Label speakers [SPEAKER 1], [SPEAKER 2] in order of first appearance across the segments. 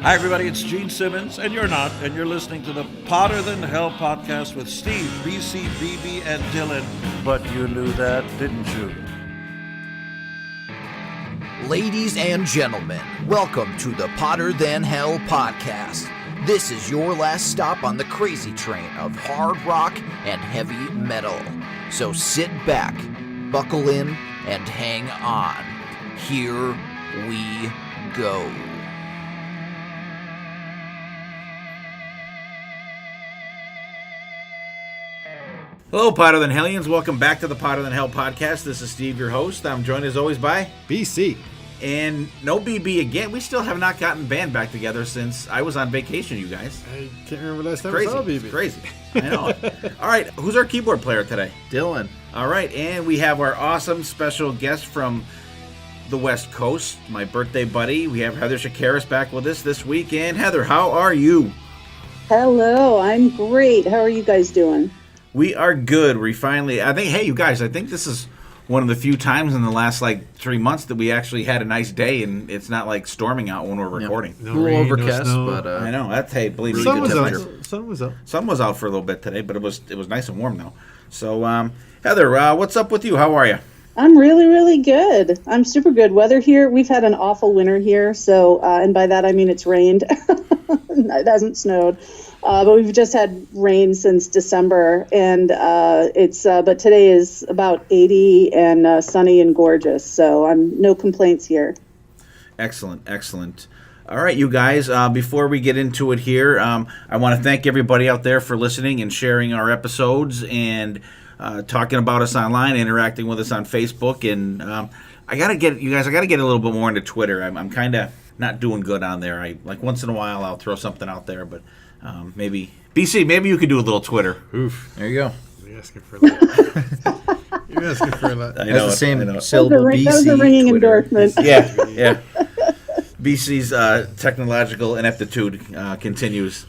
[SPEAKER 1] Hi, everybody. It's Gene Simmons, and you're not, and you're listening to the Potter Than Hell podcast with Steve, BC, BB, and Dylan. But you knew that, didn't you?
[SPEAKER 2] Ladies and gentlemen, welcome to the Potter Than Hell podcast. This is your last stop on the crazy train of hard rock and heavy metal. So sit back, buckle in, and hang on. Here we go.
[SPEAKER 3] Hello, Potter Than Hellions. Welcome back to the Potter Than Hell podcast. This is Steve, your host. I'm joined as always by
[SPEAKER 4] BC.
[SPEAKER 3] And no BB again. We still have not gotten band back together since I was on vacation, you guys.
[SPEAKER 4] I can't remember last time
[SPEAKER 3] Crazy.
[SPEAKER 4] I saw BB.
[SPEAKER 3] It's crazy. I know. All right, who's our keyboard player today?
[SPEAKER 5] Dylan.
[SPEAKER 3] All right, and we have our awesome special guest from the West Coast, my birthday buddy. We have Heather Chakiris back with us this week. And Heather, how are you?
[SPEAKER 6] Hello, I'm great. How are you guys doing?
[SPEAKER 3] We are good. We finally, I think this is one of the few times in the last 3 months that we actually had a nice day and it's not storming out when we're recording.
[SPEAKER 4] No
[SPEAKER 5] cool
[SPEAKER 4] rain,
[SPEAKER 5] overcast,
[SPEAKER 4] no snow.
[SPEAKER 5] but
[SPEAKER 3] I know, that's, hey, believe me,
[SPEAKER 4] Sun
[SPEAKER 3] good
[SPEAKER 4] was out.
[SPEAKER 3] temperature.
[SPEAKER 4] Sun was out.
[SPEAKER 3] Sun was out for a little bit today, but it was nice and warm though. So, Heather, what's up with you? How are you?
[SPEAKER 6] I'm really, really good. I'm super good. Weather here, we've had an awful winter here, so, and by that I mean it's rained. It hasn't snowed. But we've just had rain since December, and but today is about 80 and sunny and gorgeous, so no complaints here.
[SPEAKER 3] Excellent. All right, you guys, before we get into it here, I want to thank everybody out there for listening and sharing our episodes and talking about us online, interacting with us on Facebook, and I got to get a little bit more into Twitter. I'm kind of not doing good on there. I once in a while I'll throw something out there, but maybe BC, maybe you could do a little Twitter.
[SPEAKER 5] Oof. There you go.
[SPEAKER 4] You're asking for a lot. You're asking for a lot.
[SPEAKER 3] That's
[SPEAKER 5] the same syllable BC.
[SPEAKER 6] That was a ringing
[SPEAKER 5] Twitter.
[SPEAKER 6] endorsement.
[SPEAKER 3] Yeah. BC's technological ineptitude continues.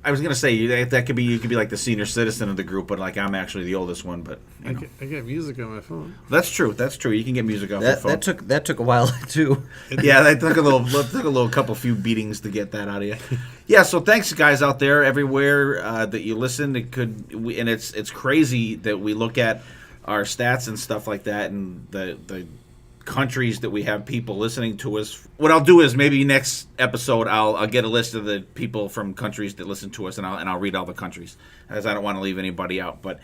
[SPEAKER 3] I was gonna say that could be you could be like the senior citizen of the group, but I'm actually the oldest one. But
[SPEAKER 4] I get music on my phone.
[SPEAKER 3] That's true. You can get music off your phone.
[SPEAKER 5] That took a while too.
[SPEAKER 3] Yeah, that took a little few beatings to get that out of you. Yeah, so thanks guys out there everywhere that you listen. It's crazy that we look at our stats and stuff like that, and the countries that we have people listening to us. What I'll do is maybe next episode I'll get a list of the people from countries that listen to us, and I'll read all the countries, as I don't want to leave anybody out. But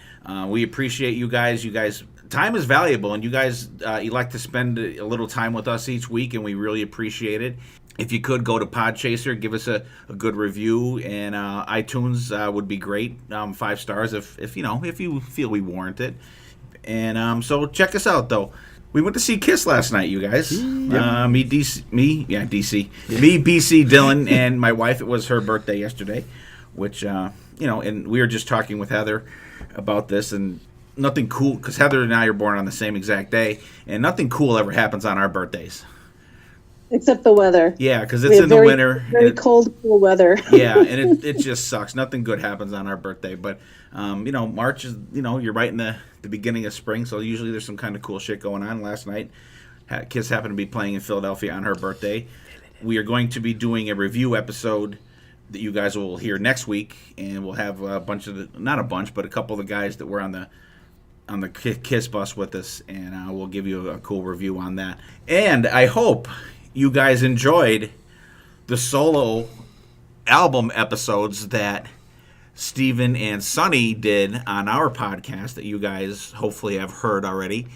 [SPEAKER 3] we appreciate you guys. You guys, time is valuable, and you guys elect to spend a little time with us each week, and we really appreciate it. If you could go to Podchaser, give us a good review, and iTunes would be great. 5 stars if you feel we warrant it. And so check us out though. We went to see Kiss last night, you guys.
[SPEAKER 5] Yep.
[SPEAKER 3] Me, BC, Dylan, and my wife. It was her birthday yesterday, which, and we were just talking with Heather about this, and nothing cool, because Heather and I are born on the same exact day, and nothing cool ever happens on our birthdays.
[SPEAKER 6] Except the weather.
[SPEAKER 3] Yeah, because it's in the winter.
[SPEAKER 6] Very cold, cool weather.
[SPEAKER 3] Yeah, and it just sucks. Nothing good happens on our birthday, but March is, you're right in the beginning of spring, so usually there's some kind of cool shit going on. Last night, Kiss happened to be playing in Philadelphia on her birthday. We are going to be doing a review episode that you guys will hear next week, and we'll have a couple of the guys that were on the Kiss bus with us, and we'll give you a cool review on that. And I hope you guys enjoyed the solo album episodes that Steven and Sonny did on our podcast that you guys hopefully have heard already.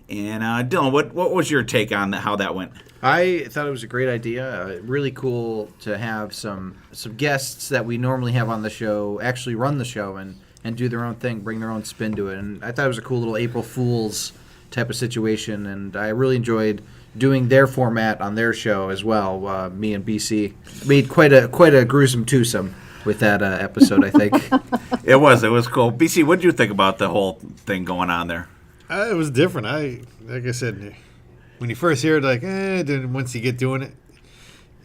[SPEAKER 3] And Dylan, what was your take on how that went?
[SPEAKER 5] I thought it was a great idea. Really cool to have some guests that we normally have on the show actually run the show and do their own thing, bring their own spin to it. And I thought it was a cool little April Fool's type of situation. And I really enjoyed doing their format on their show as well. Me and BC made quite a gruesome twosome with that episode, I think.
[SPEAKER 3] It was cool. BC, what did you think about the whole thing going on there?
[SPEAKER 4] It was different. Like I said, when you first hear it, then once you get doing it,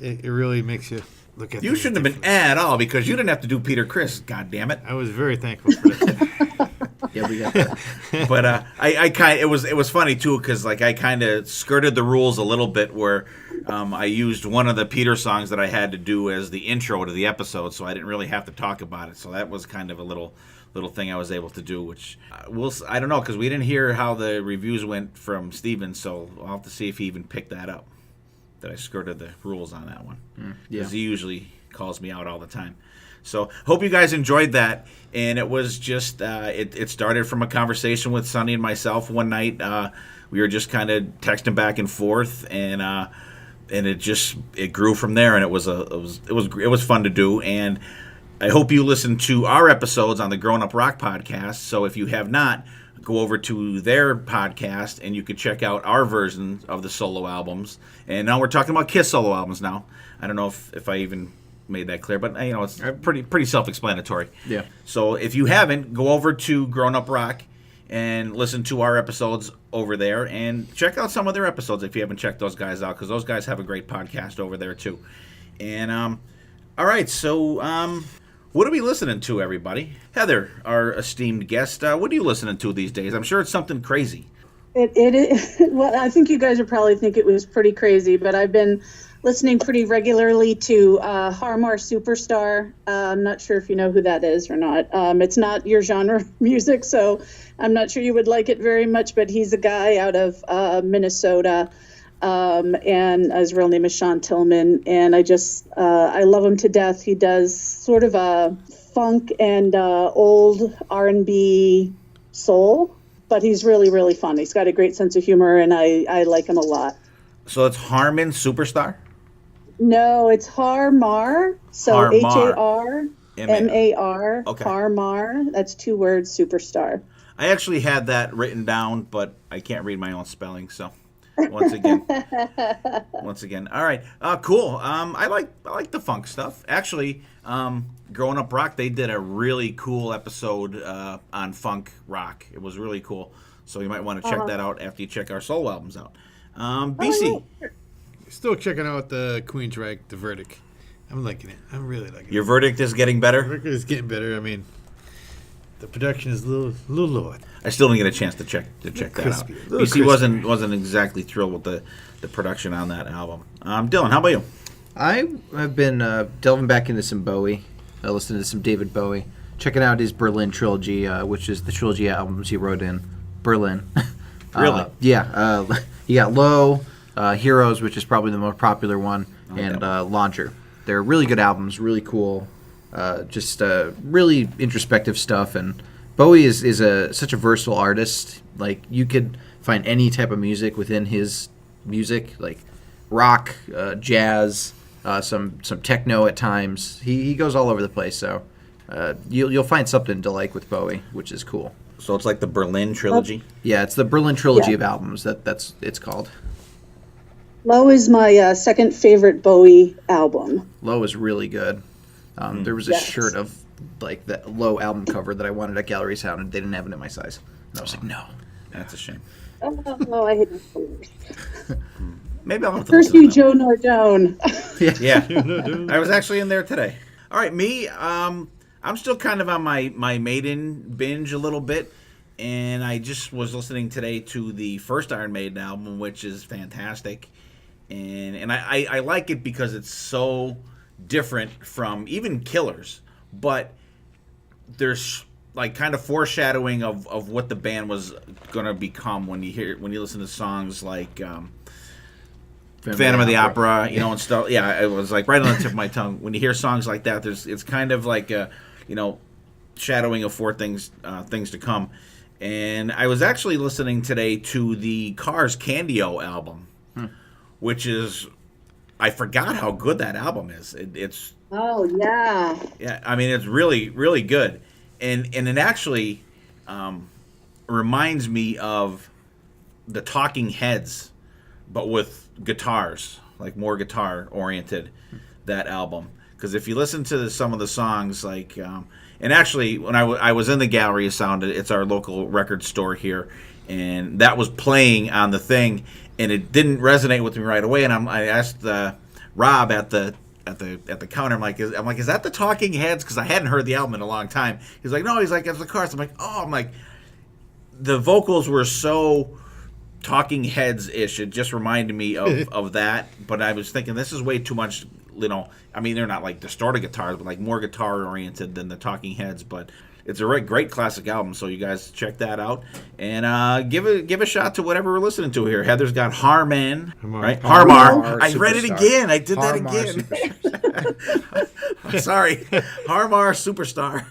[SPEAKER 4] it really makes you look at.
[SPEAKER 3] You shouldn't have been at all because you didn't have to do Peter Criss. God damn it!
[SPEAKER 4] I was very thankful for that.
[SPEAKER 5] Yeah, we got that.
[SPEAKER 3] But I kind it was funny too because like I kind of skirted the rules a little bit where I used one of the Peter songs that I had to do as the intro to the episode, so I didn't really have to talk about it. So that was kind of a little thing I was able to do, which I don't know because we didn't hear how the reviews went from Steven, so I'll have to see if he even picked that up. That I skirted the rules on that one because he usually calls me out all the time. So hope you guys enjoyed that. And it was just it started from a conversation with Sonny and myself one night. We were just kind of texting back and forth, and it grew from there. And it was fun to do. And I hope you listen to our episodes on the Grown Up Rock podcast. So if you have not, go over to their podcast and you can check out our version of the solo albums. And now we're talking about Kiss solo albums now. I don't know if I even made that clear, but it's pretty self-explanatory.
[SPEAKER 5] Yeah.
[SPEAKER 3] So if you haven't, go over to Grown Up Rock and listen to our episodes over there and check out some of their episodes if you haven't checked those guys out, because those guys have a great podcast over there too. And all right, so what are we listening to, everybody? Heather, our esteemed guest, what are you listening to these days? I'm sure it's something crazy.
[SPEAKER 6] It is. Well, I think you guys would probably think it was pretty crazy, but I've been listening pretty regularly to Harmar Superstar. I'm not sure if you know who that is or not. It's not your genre music, so I'm not sure you would like it very much, but he's a guy out of Minnesota, and his real name is Sean Tillman, and I love him to death. He does sort of a funk and old R&B soul, but he's really, really fun. He's got a great sense of humor, and I like him a lot.
[SPEAKER 3] So it's Harmon Superstar?
[SPEAKER 6] No, it's Harmar. So
[SPEAKER 3] Harmar.
[SPEAKER 6] Harmar.
[SPEAKER 3] Okay.
[SPEAKER 6] Harmar. That's 2 words, Superstar.
[SPEAKER 3] I actually had that written down, but I can't read my own spelling, so once again. All right. Cool. I like the funk stuff. Actually, Growing Up Rock, they did a really cool episode on funk rock. It was really cool. So you might want to check that out after you check our solo albums out. BC.
[SPEAKER 4] Still checking out the Queensryche, The Verdict. I'm liking it. I'm really liking it.
[SPEAKER 3] Your verdict is getting
[SPEAKER 4] The
[SPEAKER 3] better?
[SPEAKER 4] record is getting better. I mean, the production is a little lower.
[SPEAKER 3] I still didn't get a chance to check that out.
[SPEAKER 4] Crispy.
[SPEAKER 3] BC wasn't exactly thrilled with the production on that album. Dylan, how about you?
[SPEAKER 5] I've been delving back into some Bowie, listening to some David Bowie, checking out his Berlin trilogy, which is the trilogy albums he wrote in Berlin.
[SPEAKER 3] Really?
[SPEAKER 5] Yeah. You got Low, Heroes, which is probably the most popular one, and Launcher. They're really good albums, really cool, just really introspective stuff. And Bowie is such a versatile artist. Like, you could find any type of music within his music, like rock, jazz, some techno at times. He goes all over the place. So you'll find something to like with Bowie, which is cool.
[SPEAKER 3] So it's like the Berlin trilogy?
[SPEAKER 5] Yeah, it's the Berlin trilogy of albums. That's it's called.
[SPEAKER 6] Low is my second favorite Bowie album.
[SPEAKER 5] Low is really good. There was a shirt of like the Low album cover that I wanted at Gallery Sound, and they didn't have it in my size. And I was like, no.
[SPEAKER 3] That's a shame.
[SPEAKER 6] Oh, I hate colors.
[SPEAKER 3] Maybe I'll have to
[SPEAKER 6] Curse
[SPEAKER 3] listen
[SPEAKER 6] you,
[SPEAKER 3] to that
[SPEAKER 6] Joe Nardone.
[SPEAKER 3] Yeah. I was actually in there today. All right, me, I'm still kind of on my Maiden binge a little bit, and I just was listening today to the first Iron Maiden album, which is fantastic, and I like it because it's so different from even Killers, but there's like kind of foreshadowing of what the band was gonna become when you listen to songs like Phantom of the Opera, and stuff. Yeah, it was like right on the tip of my tongue. When you hear songs like that, it's kind of like shadowing of four things to come. And I was actually listening today to the Cars Candy-O album, which is, I forgot how good that album is. It's
[SPEAKER 6] Oh, yeah.
[SPEAKER 3] Yeah, I mean, it's really, really good. And it actually reminds me of the Talking Heads, but with guitars, like more guitar-oriented, that album. Because if you listen to some of the songs, like... and actually, when I was in the Gallery of Sound, it's our local record store here, and that was playing on the thing, and it didn't resonate with me right away. And I asked Rob at the counter, I'm like, is that the Talking Heads? Because I hadn't heard the album in a long time. He's like, no. He's like, it's the Cars. I'm like, the vocals were so Talking Heads-ish. It just reminded me of that. But I was thinking, this is way too much, I mean, they're not like distorted guitars, but like more guitar-oriented than the Talking Heads. But it's a great classic album, so you guys check that out. And give a shot to whatever we're listening to here. Heather's got Harman, right? Harmar. I read it again. I did that again. Sorry. Harmar Superstar.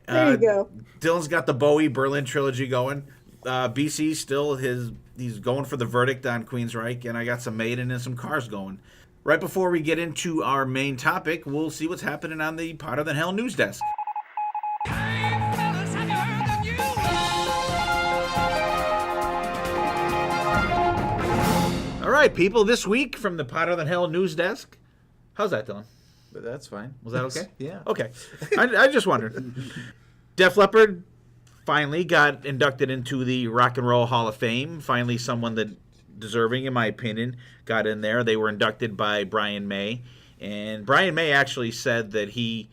[SPEAKER 6] There you go.
[SPEAKER 3] Dylan's got the Bowie Berlin trilogy going. BC still he's going for the verdict on Queensryche, and I got some Maiden and some Cars going. Right before we get into our main topic, we'll see what's happening on the Potter Than Hell news desk. All right, people, this week from the Potter Than Hell news desk. How's that, Dylan?
[SPEAKER 5] But that's fine.
[SPEAKER 3] Was that okay?
[SPEAKER 5] Yeah.
[SPEAKER 3] Okay. I just wondered. Def Leppard finally got inducted into the Rock and Roll Hall of Fame. Finally, someone that deserving, in my opinion, got in there. They were inducted by Brian May. And Brian May actually said that he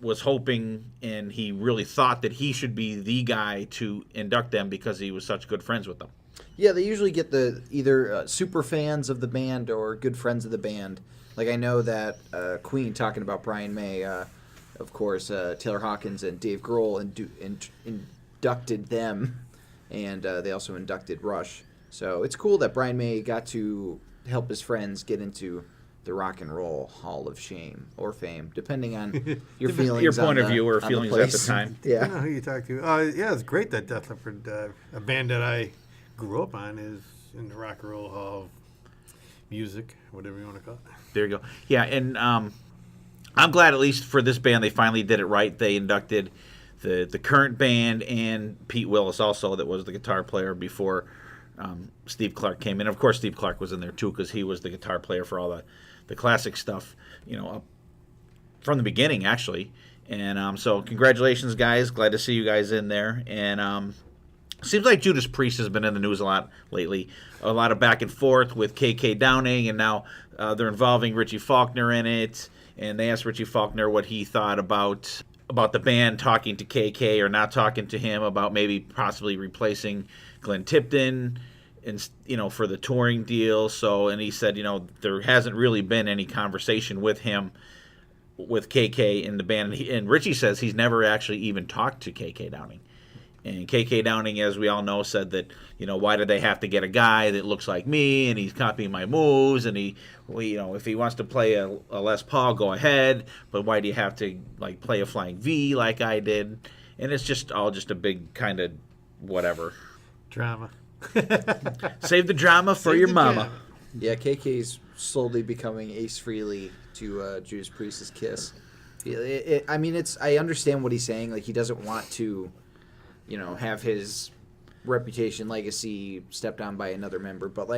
[SPEAKER 3] was hoping and he really thought that he should be the guy to induct them because he was such good friends with them.
[SPEAKER 5] Yeah, they usually get the either super fans of the band or good friends of the band. Like I know that Queen, talking about Brian May, of course, Taylor Hawkins and Dave Grohl inducted them, and they also inducted Rush. So it's cool that Brian May got to help his friends get into the Rock and Roll Hall of Shame or Fame, depending on your feelings.
[SPEAKER 3] Your point
[SPEAKER 5] on
[SPEAKER 3] of view or
[SPEAKER 5] on
[SPEAKER 3] feelings
[SPEAKER 5] the
[SPEAKER 3] at the
[SPEAKER 5] place.
[SPEAKER 3] time.
[SPEAKER 4] I
[SPEAKER 5] Yeah.
[SPEAKER 4] don't know who you talk to. Yeah, it's great that Def Leppard, a band that I grew up on, is in the Rock and Roll Hall of Music, whatever you want to call it.
[SPEAKER 3] There you go. Yeah, and I'm glad at least for this band they finally did it right. They inducted the current band and Pete Willis also, that was the guitar player before Steve Clark came in. Of course, Steve Clark was in there too because he was the guitar player for all the classic stuff, up from the beginning actually. And so congratulations, guys. Glad to see you guys in there. And seems like Judas Priest has been in the news a lot lately. A lot of back and forth with KK Downing, and now they're involving Richie Faulkner in it. And they asked Richie Faulkner what he thought about the band talking to KK or not talking to him about maybe possibly replacing Glenn Tipton, and for the touring deal. So, and he said, there hasn't really been any conversation with him, with KK in the band. And Richie says he's never actually even talked to KK Downing. And KK Downing, as we all know, said that, why did they have to get a guy that looks like me and he's copying my moves, and if he wants to play a Les Paul, go ahead, but why do you have to play a flying V like I did? And it's just all just a big kind of whatever.
[SPEAKER 4] Drama.
[SPEAKER 3] Save the drama for your mama.
[SPEAKER 4] Drama.
[SPEAKER 5] Yeah, KK's slowly becoming Ace Frehley to Judas Priest's Kiss. I understand what he's saying. Like, he doesn't want to, have his reputation, legacy stepped on by another member. But,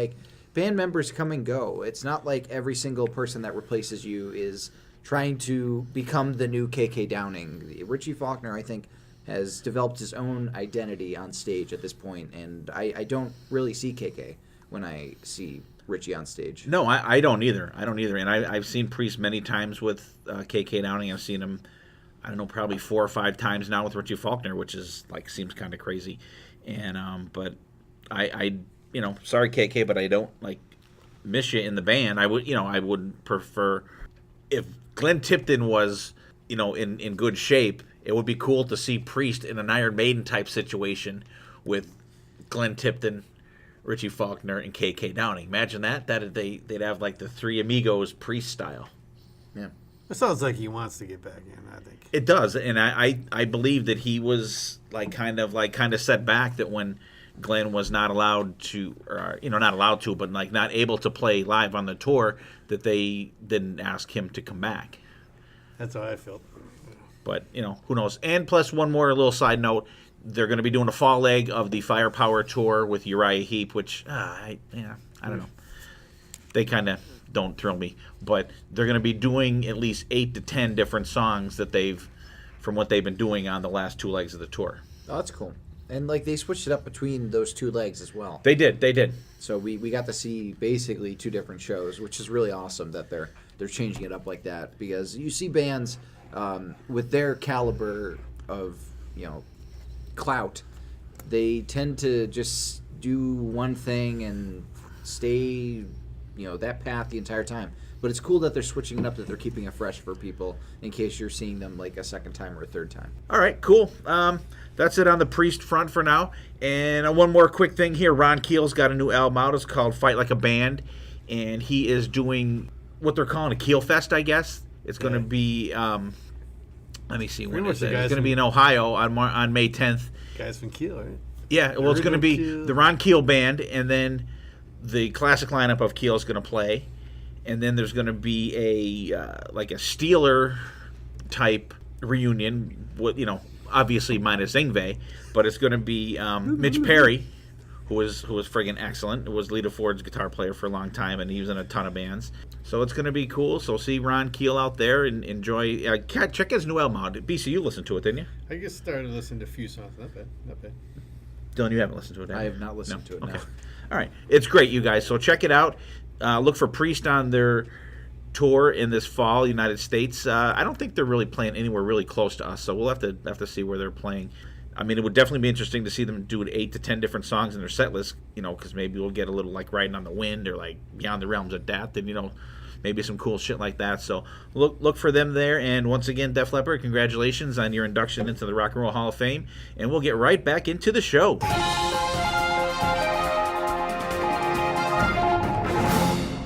[SPEAKER 5] band members come and go. It's not like every single person that replaces you is trying to become the new KK Downing. Richie Faulkner, I think, has developed his own identity on stage at this point, and I don't really see KK when I see Richie on stage.
[SPEAKER 3] No, I don't either. And I've seen Priest many times with KK Downing. I've seen him, I don't know, probably 4 or 5 times now with Richie Faulkner, which is seems kind of crazy. And but I sorry KK, but I don't miss you in the band. I would prefer if Glenn Tipton was in good shape. It would be cool to see Priest in an Iron Maiden type situation with Glenn Tipton, Richie Faulkner, and KK Downing. Imagine that they'd have the Three Amigos Priest style. Yeah,
[SPEAKER 4] It sounds like he wants to get back in, I think.
[SPEAKER 3] it does, and I believe that he was kind of set back that when Glenn was not allowed to, or not allowed to, but not able to play live on the tour, that they didn't ask him to come back.
[SPEAKER 4] That's how I felt.
[SPEAKER 3] But, who knows. And plus, one more little side note, they're going to be doing a fall leg of the Firepower tour with Uriah Heep, which, I don't know. They kind of don't thrill me. But they're going to be doing at least 8 to 10 different songs from what they've been doing on the last 2 legs of the tour.
[SPEAKER 5] Oh, that's cool. And they switched it up between those 2 legs as well.
[SPEAKER 3] They did.
[SPEAKER 5] So we got to see basically 2 different shows, which is really awesome that they're changing it up like that, because you see bands with their caliber of clout
[SPEAKER 2] they tend to just do one thing and stay, that path the entire time. But it's cool that they're switching it up, that they're keeping it fresh for people in case you're seeing them like a second time or a third time.
[SPEAKER 3] All right, cool. That's it on the Priest front for now. And one more quick thing here. Ron Keel's got a new album out. It's called Fight Like a Band. And he is doing what they're calling a Keel Fest, I guess. It's going to be, let me see, when is it? It's going to be in Ohio on May 10th.
[SPEAKER 4] Guys from Keel, right?
[SPEAKER 3] Yeah, well, it's going to be
[SPEAKER 4] Keel.
[SPEAKER 3] the Ron Keel Band, and then the classic lineup of Keel is going to play. And then there's going to be a Steeler type reunion, with, obviously minus Yngwie, but it's going to be Mitch Perry, who was friggin' excellent. Who was Lita Ford's guitar player for a long time, and he was in a ton of bands. So it's going to be cool. So see Ron Keel out there and enjoy. Check his new album out. BC, you listened to it, didn't you?
[SPEAKER 4] I just started listening to a few songs. Not bad.
[SPEAKER 3] Dylan, you haven't listened to it, have
[SPEAKER 2] I
[SPEAKER 3] you?
[SPEAKER 2] have not listened to it,
[SPEAKER 3] Okay.
[SPEAKER 2] no.
[SPEAKER 3] All right. It's great, you guys. So check it out. Look for Priest on their tour in this fall, United States. I don't think they're really playing anywhere really close to us, so we'll have to see where they're playing. I mean, it would definitely be interesting to see them do 8 to 10 different songs in their set list, because maybe we'll get a little like Riding on the Wind or like Beyond the Realms of Death, and maybe some cool shit like that. So look for them there. And once again, Def Leppard, congratulations on your induction into the Rock and Roll Hall of Fame. And we'll get right back into the show.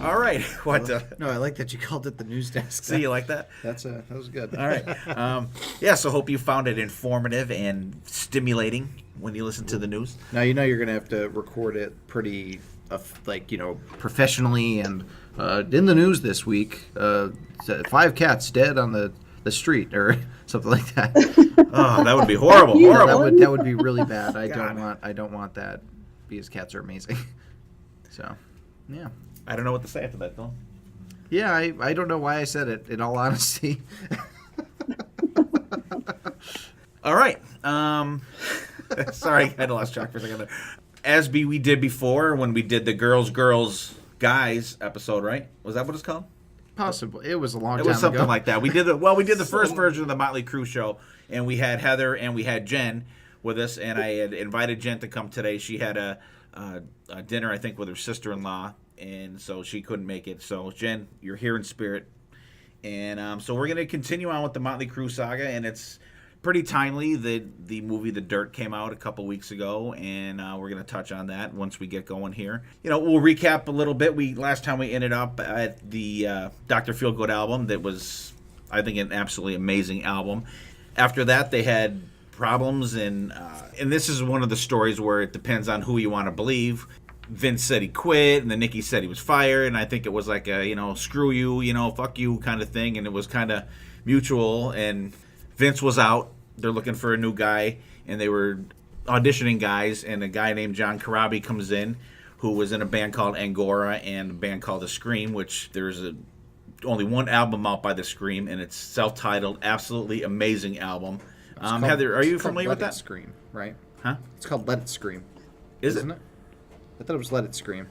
[SPEAKER 3] All right. What?
[SPEAKER 5] No, I like that you called it the news desk.
[SPEAKER 3] See, you like that?
[SPEAKER 5] That was good.
[SPEAKER 3] All right. So hope you found it informative and stimulating when you listen to the news.
[SPEAKER 5] Now you're going to have to record it pretty, professionally. And in the news this week, 5 cats dead on the street or something like that.
[SPEAKER 3] Oh, that would be horrible.
[SPEAKER 6] You
[SPEAKER 3] Horrible.
[SPEAKER 5] That would be really bad. I
[SPEAKER 3] God.
[SPEAKER 5] don't want that because cats are amazing. So, yeah.
[SPEAKER 3] I don't know what to say after that, though.
[SPEAKER 5] Yeah, I don't know why I said it, in all honesty.
[SPEAKER 3] All right. Sorry, I had lost track for a second there. As we did before when we did the Girls, Guys episode, right? Was that what it's called?
[SPEAKER 5] Possibly. It was a long
[SPEAKER 3] It
[SPEAKER 5] time
[SPEAKER 3] was something
[SPEAKER 5] ago.
[SPEAKER 3] like that. We did the first version of the Motley Crue show, and we had Heather and we had Jen with us, and I had invited Jen to come today. She had a dinner, I think, with her sister-in-law, and so she couldn't make it. So, Jen, you're here in spirit. And so we're going to continue on with the Motley Crue saga, and it's pretty timely. The movie The Dirt came out a couple weeks ago, and we're going to touch on that once we get going here. We'll recap a little bit. Last time we ended up at the Dr. Feelgood album that was, I think, an absolutely amazing album. After that, they had problems, and this is one of the stories where it depends on who you want to believe. Vince said he quit, and then Nicky said he was fired, and I think it was like a, screw you, fuck you kind of thing, and it was kind of mutual, and Vince was out. They're looking for a new guy, and they were auditioning guys, and a guy named John Corabi comes in, who was in a band called Angora and a band called The Scream, which there's only one album out by The Scream, and it's self-titled, absolutely amazing album. Heather, are you familiar with that?
[SPEAKER 5] Let It Scream, right?
[SPEAKER 3] Huh?
[SPEAKER 5] It's called Let It Scream.
[SPEAKER 3] Isn't
[SPEAKER 5] it? I thought it was Let It Scream.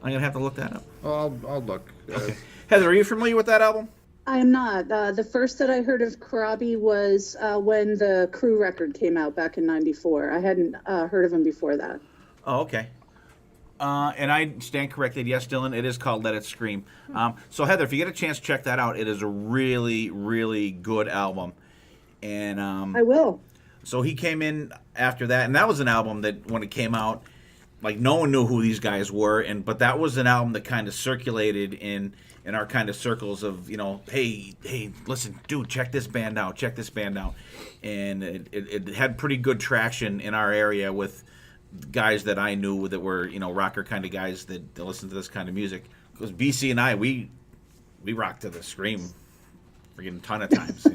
[SPEAKER 3] I'm going to have to look that up.
[SPEAKER 5] Well, I'll look.
[SPEAKER 3] Okay. Heather, are you familiar with that album?
[SPEAKER 6] I am not. The first that I heard of Corabi was when the Crüe record came out back in '94. I hadn't heard of him before that.
[SPEAKER 3] Oh, okay. And I stand corrected. Yes, Dylan, it is called Let It Scream. So, Heather, if you get a chance, check that out. It is a really, really good album. And
[SPEAKER 6] I will.
[SPEAKER 3] So he came in after that, and that was an album that when it came out, like no one knew who these guys were, but that was an album that kind of circulated in our kind of circles of, hey, listen, dude, check this band out, and it had pretty good traction in our area with guys that I knew that were, rocker kind of guys that listen to this kind of music. Because BC and I, we rocked to The Scream freaking ton of times,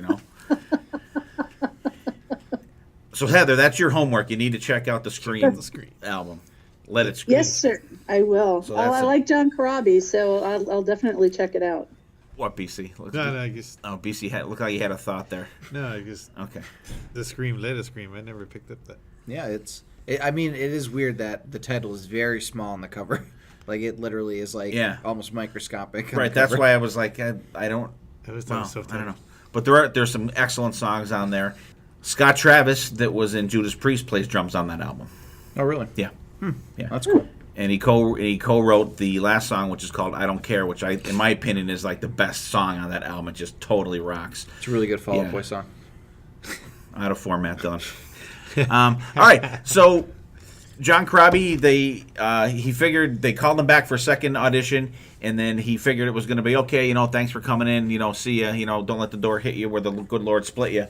[SPEAKER 3] So, Heather, that's your homework. You need to check out the Scream album. Let It Scream.
[SPEAKER 6] Yes, sir. I will.
[SPEAKER 3] So
[SPEAKER 6] I like John Corabi, so I'll definitely check it out.
[SPEAKER 3] What, BC?
[SPEAKER 4] No, I guess.
[SPEAKER 3] Oh, BC looked like you had a thought there.
[SPEAKER 4] No, I guess.
[SPEAKER 3] Okay.
[SPEAKER 4] The Scream, Let It Scream. I never picked up that.
[SPEAKER 5] Yeah, it is weird that the title is very small on the cover. Like, it literally is almost microscopic.
[SPEAKER 3] Right, that's why I was like, I don't.
[SPEAKER 4] I was
[SPEAKER 3] Well,
[SPEAKER 4] so
[SPEAKER 3] I don't know. But there's some excellent songs on there. Scott Travis, that was in Judas Priest, plays drums on that album.
[SPEAKER 5] Oh, really?
[SPEAKER 3] Yeah. Yeah.
[SPEAKER 5] That's cool.
[SPEAKER 3] And he co-wrote the last song, which is called "I Don't Care," which in my opinion is like the best song on that album. It just totally rocks.
[SPEAKER 5] It's a really good Fall Out
[SPEAKER 3] Yeah.
[SPEAKER 5] Boy song.
[SPEAKER 3] Out of format, Dylan. All right, so John Corabi, he figured they called him back for a second audition, and then he figured it was going to be okay. Thanks for coming in. See ya. Don't let the door hit you where the good Lord split you.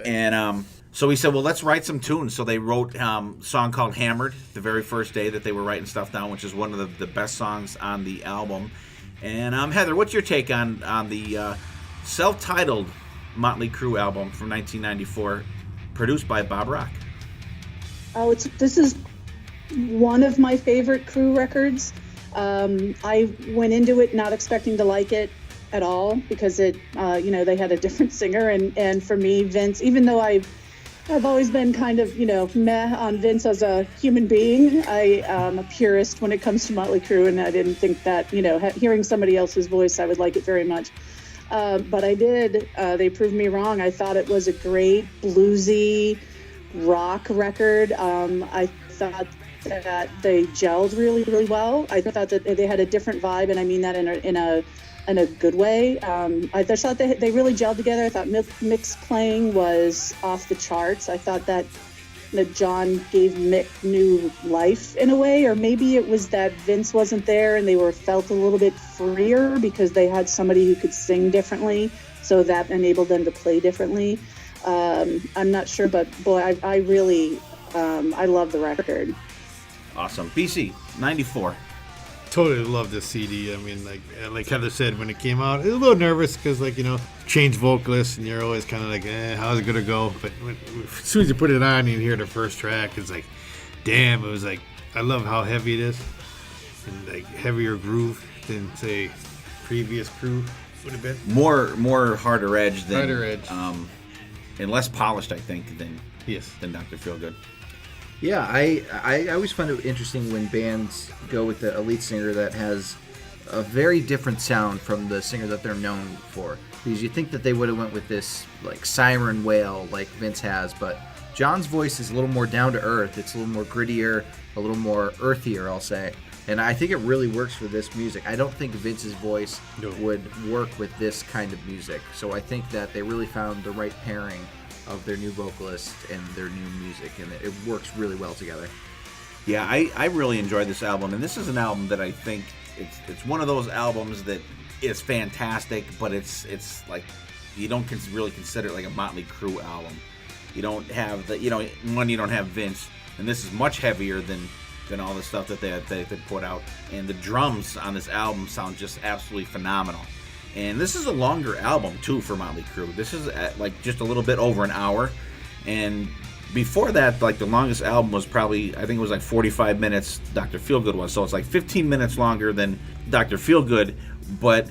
[SPEAKER 3] And so he said, well, let's write some tunes. So they wrote a song called "Hammered" the very first day that they were writing stuff down, which is one of the best songs on the album. And Heather, what's your take on the self-titled Motley Crue album from 1994, produced by Bob Rock?
[SPEAKER 6] Oh, this is one of my favorite Crüe records. I went into it not expecting to like it at all because they had a different singer, and for me, Vince, even though I've always been kind of, meh on Vince as a human being, I am a purist when it comes to Motley Crue, and I didn't think that, hearing somebody else's voice, I would like it very much. But I did. They proved me wrong. I thought it was a great bluesy rock record. I thought that they gelled really, really well. I thought that they had a different vibe, and I mean that in a good way. I just thought they really gelled together. I thought Mick's playing was off the charts. I thought that John gave Mick new life in a way, or maybe it was that Vince wasn't there and they felt a little bit freer because they had somebody who could sing differently, so that enabled them to play differently. I'm not sure, but boy, I really I love the record.
[SPEAKER 3] Awesome. BC, 94.
[SPEAKER 4] Totally love this CD. I mean, like Heather said, when it came out, I was a little nervous because, change vocalists, and you're always kind of like, how's it gonna go? But as soon as you put it on, and you hear the first track, it's like, damn! It was like, I love how heavy it is, and heavier groove than say previous Crüe would have been.
[SPEAKER 3] More harder edge than
[SPEAKER 4] Harder edge.
[SPEAKER 3] And less polished, I think, than Dr. Feelgood.
[SPEAKER 5] Yeah, I always find it interesting when bands go with a lead singer that has a very different sound from the singer that they're known for. Because you think that they would have went with this siren wail like Vince has, but John's voice is a little more down to earth. It's a little more grittier, a little more earthier, I'll say. And I think it really works for this music. I don't think Vince's voice would work with this kind of music. So I think that they really found the right pairing of their new vocalist and their new music, and it works really well together.
[SPEAKER 3] Yeah, I really enjoyed this album, and this is an album that I think it's one of those albums that is fantastic, but it's you don't really consider it like a Motley Crue album. You don't have you don't have Vince, and this is much heavier than all the stuff that they put out, and the drums on this album sound just absolutely phenomenal. And this is a longer album, too, for Motley Crue. This is just a little bit over an hour. And before that, the longest album was probably, I think it was 45 minutes, Dr. Feelgood was. So it's 15 minutes longer than Dr. Feelgood, but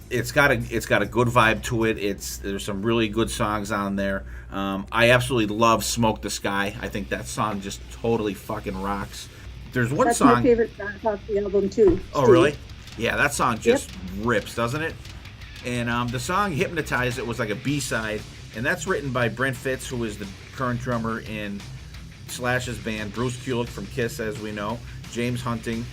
[SPEAKER 3] it's got a good vibe to it. There's some really good songs on there. I absolutely love Smoke the Sky. I think that song just totally fucking rocks. There's one
[SPEAKER 6] That's
[SPEAKER 3] song...
[SPEAKER 6] my favorite song off the album, too.
[SPEAKER 3] Oh,
[SPEAKER 6] Steve.
[SPEAKER 3] really? Yeah, that song just rips, doesn't it? And the song Hypnotize It was a B-side, and that's written by Brent Fitz, who is the current drummer in Slash's band, Bruce Kulick from Kiss, as we know, James Hunting,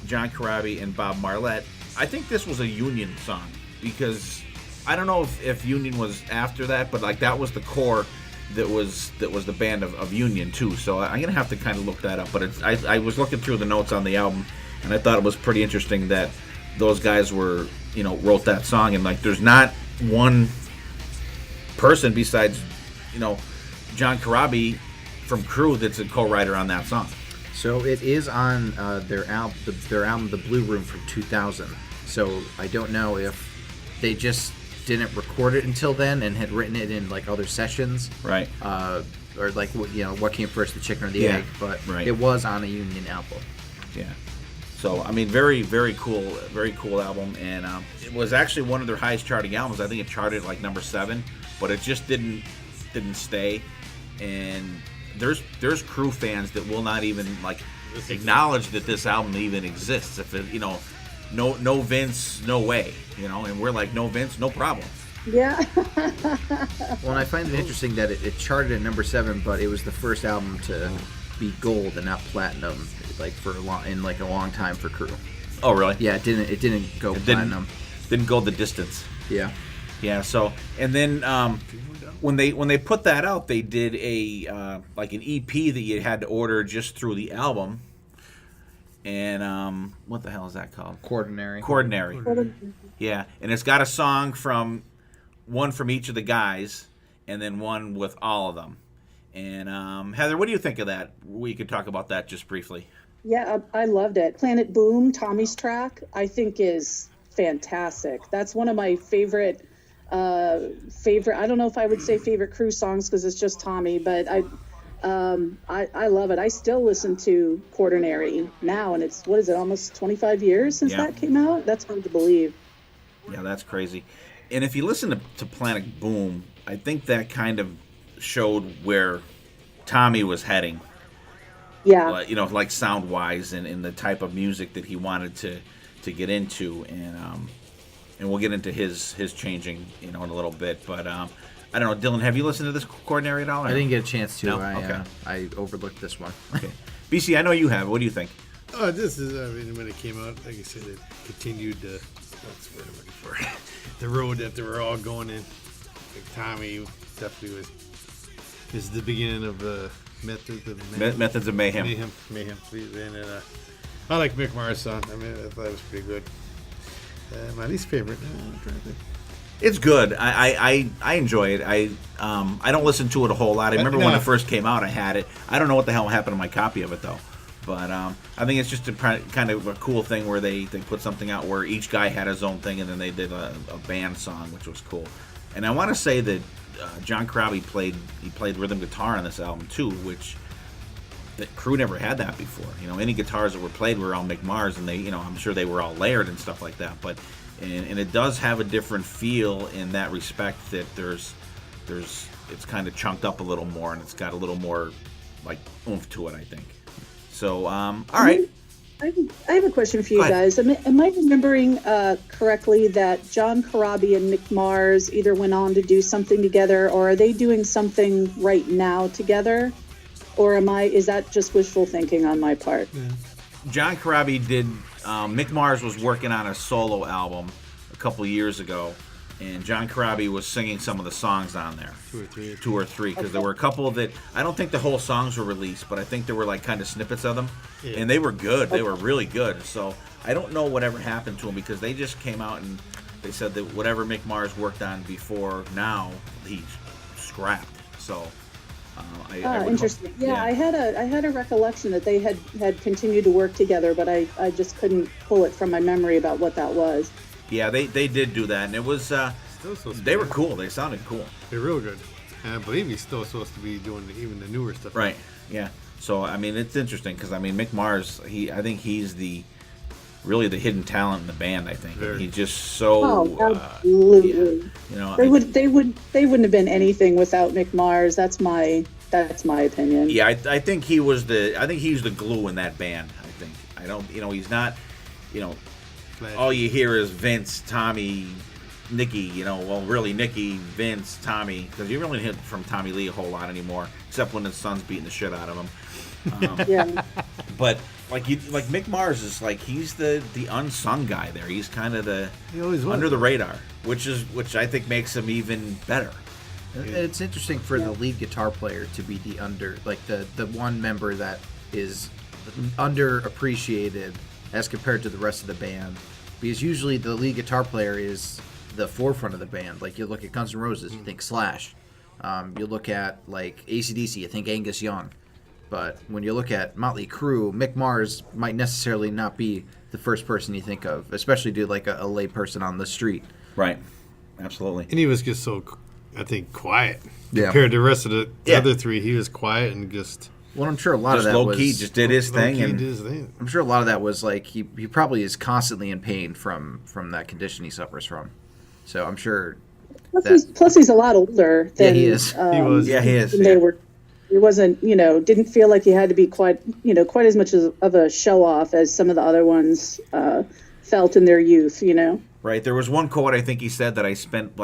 [SPEAKER 3] John Corabi, and Bob Marlette. I think this was a Union song, because I don't know if Union was after that, but that was the core that was the band of Union, too. So I'm going to have to kind of look that up. But I was looking through the notes on the album, and I thought it was pretty interesting that those guys were... wrote that song, and there's not one person besides, John Corabi from Crüe that's a co-writer on that song.
[SPEAKER 5] So it is on their album, The Blue Room from 2000. So I don't know if they just didn't record it until then and had written it in other sessions,
[SPEAKER 3] right?
[SPEAKER 5] Or what came first, the chicken or the egg? But it was on a Union album.
[SPEAKER 3] Yeah. So, I mean, very, very cool album, and it was actually one of their highest charting albums. I think it charted number 7, but it just didn't stay. And there's Crüe fans that will not even acknowledge that this album even exists. If it, no Vince, no way, and we're no Vince, no problem.
[SPEAKER 6] Yeah.
[SPEAKER 5] Well, and I find it interesting that it charted at number 7, but it was the first album to be gold and not platinum, like for a long time for Crüe.
[SPEAKER 3] Oh, really?
[SPEAKER 5] Yeah, it didn't go platinum.
[SPEAKER 3] Didn't go the distance.
[SPEAKER 5] Yeah.
[SPEAKER 3] Yeah. So, and then when they put that out, they did a like an EP that you had to order just through the album. And what the hell is that called?
[SPEAKER 5] Quaternary.
[SPEAKER 3] Yeah, and it's got a song from one from each of the guys, and then one with all of them. And Heather, what do you think of that? We could talk about that just briefly.
[SPEAKER 6] Yeah, I loved it. Planet Boom, Tommy's track, I think is fantastic. That's one of my favorite. I don't know if I would say favorite Crüe songs because it's just Tommy, but I love it. I still listen to Quaternary now, and it's, what is it, almost 25 years since that came out? That's hard to believe.
[SPEAKER 3] Yeah, that's crazy. And if you listen to Planet Boom, I think that kind of showed where Tommy was heading.
[SPEAKER 6] Yeah.
[SPEAKER 3] Like sound-wise and the type of music that he wanted to get into. And we'll get into his changing, in a little bit. But I don't know, Dylan, have you listened to this Quaternary at all?
[SPEAKER 5] I didn't get a chance to.
[SPEAKER 3] No? Okay.
[SPEAKER 5] I overlooked this one.
[SPEAKER 3] Okay. BC, I know you have. What do you think?
[SPEAKER 4] Oh, this is, when it came out, like I said, it continued what's the word I'm looking for? The road that they were all going in. Like Tommy definitely was. This is the beginning of
[SPEAKER 3] Methods of Mayhem.
[SPEAKER 4] Mayhem. And I like Mick Mars' song. I thought it was pretty good. My least favorite. I'm trying to think.
[SPEAKER 3] It's good. I enjoy it. I don't listen to it a whole lot. I remember when it first came out, I had it. I don't know what the hell happened to my copy of it though. But I think it's just a kind of a cool thing where they put something out where each guy had his own thing, and then they did a band song, which was cool. And I want to say that John Crabbe played rhythm guitar on this album too, which that Crüe never had that before. Any guitars that were played were all Mick Mars, and they, I'm sure they were all layered and stuff like that. But and it does have a different feel in that respect. That it's kind of chunked up a little more, and it's got a little more like oomph to it, I think. So, all right.
[SPEAKER 6] I have a question for you guys. Am I remembering correctly that John Corabi and Mick Mars either went on to do something together, or are they doing something right now together? Or is that just wishful thinking on my part?
[SPEAKER 3] Yeah. John Corabi did. Mick Mars was working on a solo album a couple years ago, and John Corabi was singing some of the songs on there. Two or three, because there were a couple that I don't think the whole songs were released, but I think there were like kind of snippets of them, and they were good. They were really good. So I don't know whatever happened to them, because they just came out and they said that whatever Mick Mars worked on before now, he scrapped. So.
[SPEAKER 6] Interesting. Yeah, I had a recollection that they had continued to work together, but I just couldn't pull it from my memory about what that was.
[SPEAKER 3] Yeah, they did do that, and it was they were cool. They sounded cool.
[SPEAKER 4] They're real good. And I believe he's still supposed to be doing even the newer stuff.
[SPEAKER 3] Right. Yeah. So it's interesting because Mick Mars, I think he's really the hidden talent in the band. I think he's just so.
[SPEAKER 6] Oh, absolutely. They wouldn't have been anything without Mick Mars. That's my opinion.
[SPEAKER 3] Yeah, I think he's the glue in that band. I think I don't. He's not. All you hear is Vince, Tommy, Nicky. Well, really Nicky, Vince, Tommy, because you really hear from Tommy Lee a whole lot anymore, except when his son's beating the shit out of him.
[SPEAKER 6] Yeah.
[SPEAKER 3] But like Mick Mars is he's the unsung guy there. He's kind of under the radar, which I think makes him even better.
[SPEAKER 5] It's interesting for the lead guitar player to be the one member that is underappreciated as compared to the rest of the band, because usually the lead guitar player is the forefront of the band. Like you look at Guns N' Roses, you think Slash. You look at AC/DC, you think Angus Young. But when you look at Motley Crue, Mick Mars might necessarily not be the first person you think of, especially to a lay person on the street.
[SPEAKER 3] Right. Absolutely.
[SPEAKER 4] And he was just so, I think, quiet compared to the rest of the other three. He was quiet and just.
[SPEAKER 5] Well, I'm sure a lot of that
[SPEAKER 3] low
[SPEAKER 5] was
[SPEAKER 3] key, just did his thing.
[SPEAKER 5] I'm sure a lot of that was he probably is constantly in pain from that condition he suffers from. So I'm sure.
[SPEAKER 6] Plus he's a lot older than
[SPEAKER 5] he is.
[SPEAKER 4] He was.
[SPEAKER 3] Yeah, he is.
[SPEAKER 6] They were. He wasn't, didn't feel like he had to be quite as much of a show off as some of the other ones felt in their youth.
[SPEAKER 3] Right. There was one quote I think he said that I spent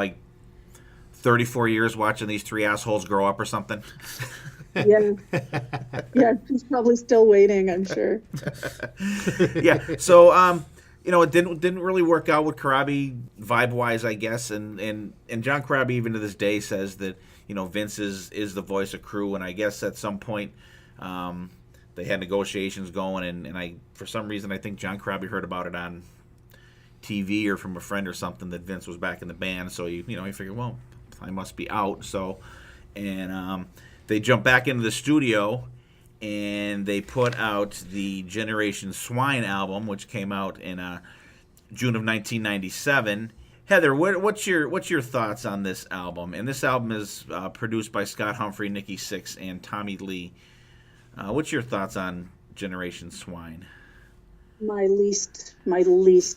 [SPEAKER 3] 34 years watching these three assholes grow up or something.
[SPEAKER 6] Yeah. Yeah, he's probably still waiting, I'm sure.
[SPEAKER 3] Yeah. So, it didn't really work out with Corabi vibe-wise, I guess. And John Corabi, even to this day, says that, Vince is the voice of Crüe. And I guess at some point they had negotiations going. And for some reason, I think John Corabi heard about it on TV or from a friend or something that Vince was back in the band. So, he figured, well, I must be out. So, and they jumped back into the studio and they put out the Generation Swine album, which came out in June of 1997. Heather, what's your thoughts on this album? And this album is produced by Scott Humphrey, Nikki Sixx, and Tommy Lee. What's your thoughts on Generation Swine?
[SPEAKER 6] My least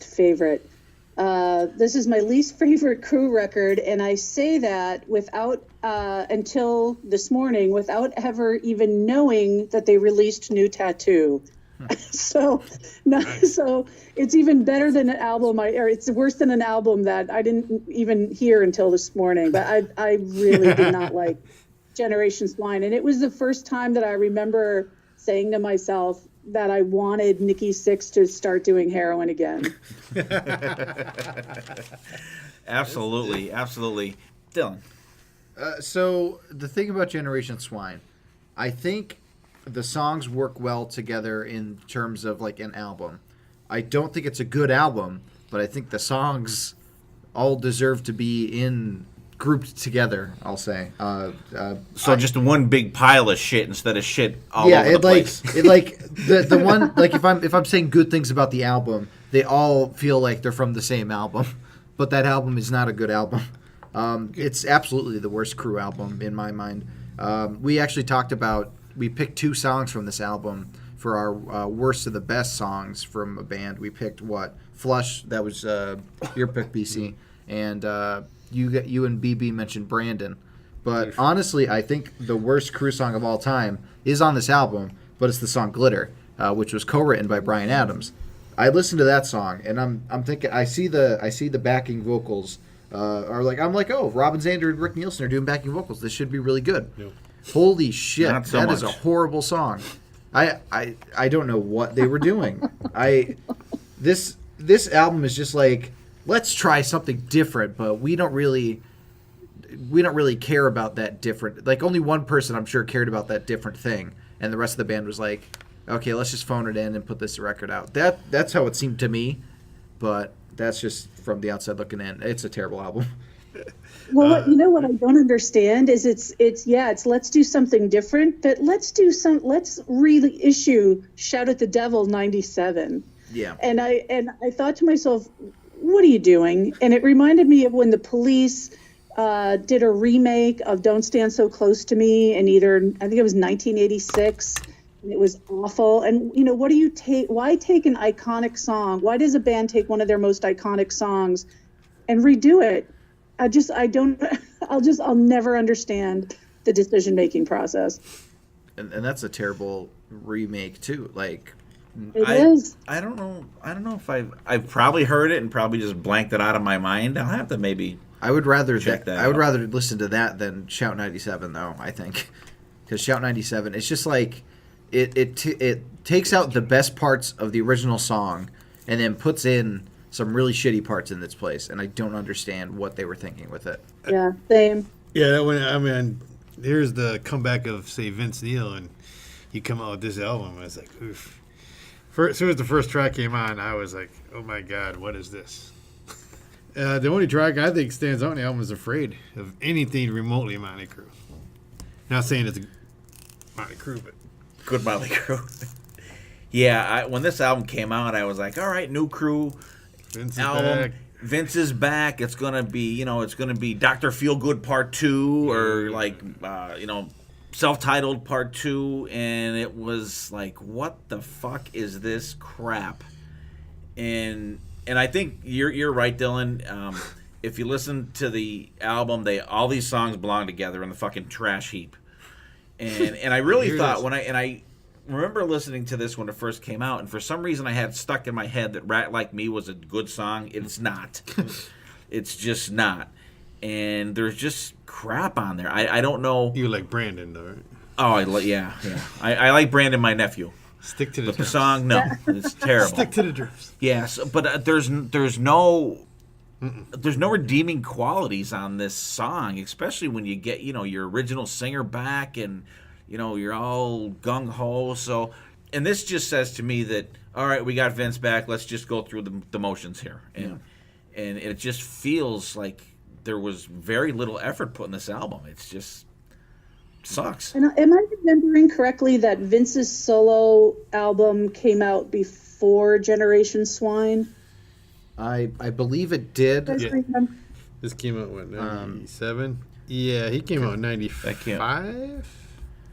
[SPEAKER 6] favorite. This is my least favorite Crüe record, and I say that without until this morning, without ever even knowing that they released New Tattoo. So it's even better than an album, or it's worse than an album that I didn't even hear until this morning. But I really did not like Generation Swine, and it was the first time that I remember saying to myself that I wanted Nikki Sixx to start doing heroin again.
[SPEAKER 3] Absolutely. Dylan.
[SPEAKER 5] So the thing about Generation Swine, I think the songs work well together in terms of like an album. I don't think it's a good album, but I think the songs all deserve to be grouped together, I'll say.
[SPEAKER 3] So just one big pile of shit instead of shit all over the place.
[SPEAKER 5] The one, like if I'm saying good things about the album, they all feel like they're from the same album, but that album is not a good album. It's absolutely the worst Crüe album in my mind. We actually we picked 2 songs from this album for our worst of the best songs from a band. We picked Flush, that was your pick, BC, and you and BB mentioned Brandon. But honestly, I think the worst Crüe song of all time is on this album, but it's the song Glitter, which was co-written by Bryan Adams. I listened to that song, and I'm thinking, I see the backing vocals I'm like, oh, Robin Zander and Rick Nielsen are doing backing vocals. This should be really good. Yep. Holy shit, that is a horrible song. I don't know what they were doing. This album is just like, let's try something different, but we don't really care about that different. Like, only one person I'm sure cared about that different thing, and the rest of the band was like, okay, let's just phone it in and put this record out. That's how it seemed to me, but that's just from the outside looking in. It's a terrible album.
[SPEAKER 6] Well, what I don't understand is it's let's do something different, but let's really issue Shout at the Devil 97.
[SPEAKER 5] Yeah.
[SPEAKER 6] And I thought to myself, what are you doing? And it reminded me of when the Police did a remake of Don't Stand So Close to Me in I think it was 1986. And it was awful. And, what do you take? Why take an iconic song? Why does a band take one of their most iconic songs and redo it? I'll never understand the decision-making process.
[SPEAKER 5] And that's a terrible remake too. Like,
[SPEAKER 6] it is.
[SPEAKER 3] I don't know if I've probably heard it and probably just blanked it out of my mind. I'll have to maybe
[SPEAKER 5] I would rather
[SPEAKER 3] check that
[SPEAKER 5] I would
[SPEAKER 3] out.
[SPEAKER 5] rather listen to that than Shout 97 though, I think. Because Shout 97, it's just like it takes out the best parts of the original song and then puts in some really shitty parts in its place, and I don't understand what they were thinking with it.
[SPEAKER 6] Yeah, same.
[SPEAKER 4] Yeah, that one. I mean, here's the comeback of, say, Vince Neil, and you come out with this album. I was like, oof. As soon as the first track came on, I was like, oh my God, what is this? The only track I think stands out on the album is Afraid of anything remotely Motley Crue. Not saying it's a Motley Crue, but
[SPEAKER 3] good Motley Crue. Yeah, when this album came out, I was like, all right, new Crüe
[SPEAKER 4] Vince
[SPEAKER 3] album.
[SPEAKER 4] is back.
[SPEAKER 3] Vince is back. It's gonna be, Dr. Feelgood Part 2 or self-titled Part 2, and it was like, what the fuck is this crap? And I think you're right, Dylan. If you listen to the album, all these songs belong together in the fucking trash heap. And I really thought I remember listening to this when it first came out, and for some reason I had stuck in my head that Rat Like Me was a good song. It's not. It's just not. And there's just crap on there. I don't know.
[SPEAKER 4] You like Brandon, though, right?
[SPEAKER 3] Oh, yeah. I like Brandon, my nephew.
[SPEAKER 4] Stick to the
[SPEAKER 3] But the
[SPEAKER 4] drums.
[SPEAKER 3] song, no, it's terrible.
[SPEAKER 4] Stick to the drums.
[SPEAKER 3] Yes, but there's no redeeming qualities on this song, especially when you get your original singer back and you're all gung ho. So, and this just says to me that all right, we got Vince back. Let's just go through the motions here, and it just feels like there was very little effort put in this album. It's just sucks.
[SPEAKER 6] And am I remembering correctly that Vince's solo album came out before Generation Swine?
[SPEAKER 5] I believe it did.
[SPEAKER 6] You guys
[SPEAKER 4] Yeah.
[SPEAKER 6] remember?
[SPEAKER 4] This came out, what, 97? Yeah, he came out in 95?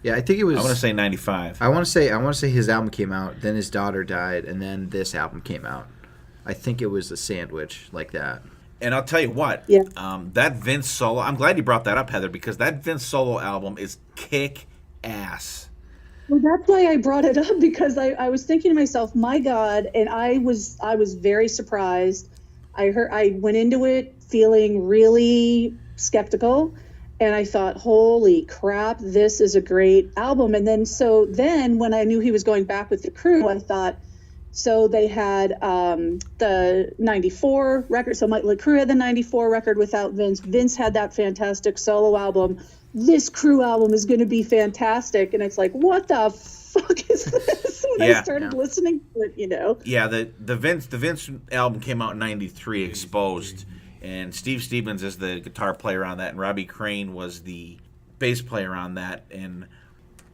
[SPEAKER 5] Yeah, I think it was.
[SPEAKER 3] I want to say 95.
[SPEAKER 5] I want to say his album came out, then his daughter died, and then this album came out. I think it was a sandwich like that.
[SPEAKER 3] And I'll tell you what,
[SPEAKER 6] Yeah.
[SPEAKER 3] that Vince solo, I'm glad you brought that up, Heather, because that Vince solo album is kick-ass.
[SPEAKER 6] Well, that's why I brought it up, because I was thinking to myself, my God, and I was very surprised. I went into it feeling really skeptical, and I thought, holy crap, this is a great album. And then when I knew he was going back with the Crüe, I thought, so they had the 94 record. So Motley Crue had the 94 record without Vince. Vince had that fantastic solo album. This Crüe album is going to be fantastic. And it's like, what the fuck is this? When I started listening to it,
[SPEAKER 3] Yeah, the Vince album came out in 93, Exposed. And Steve Stevens is the guitar player on that. And Robbie Crane was the bass player on that. And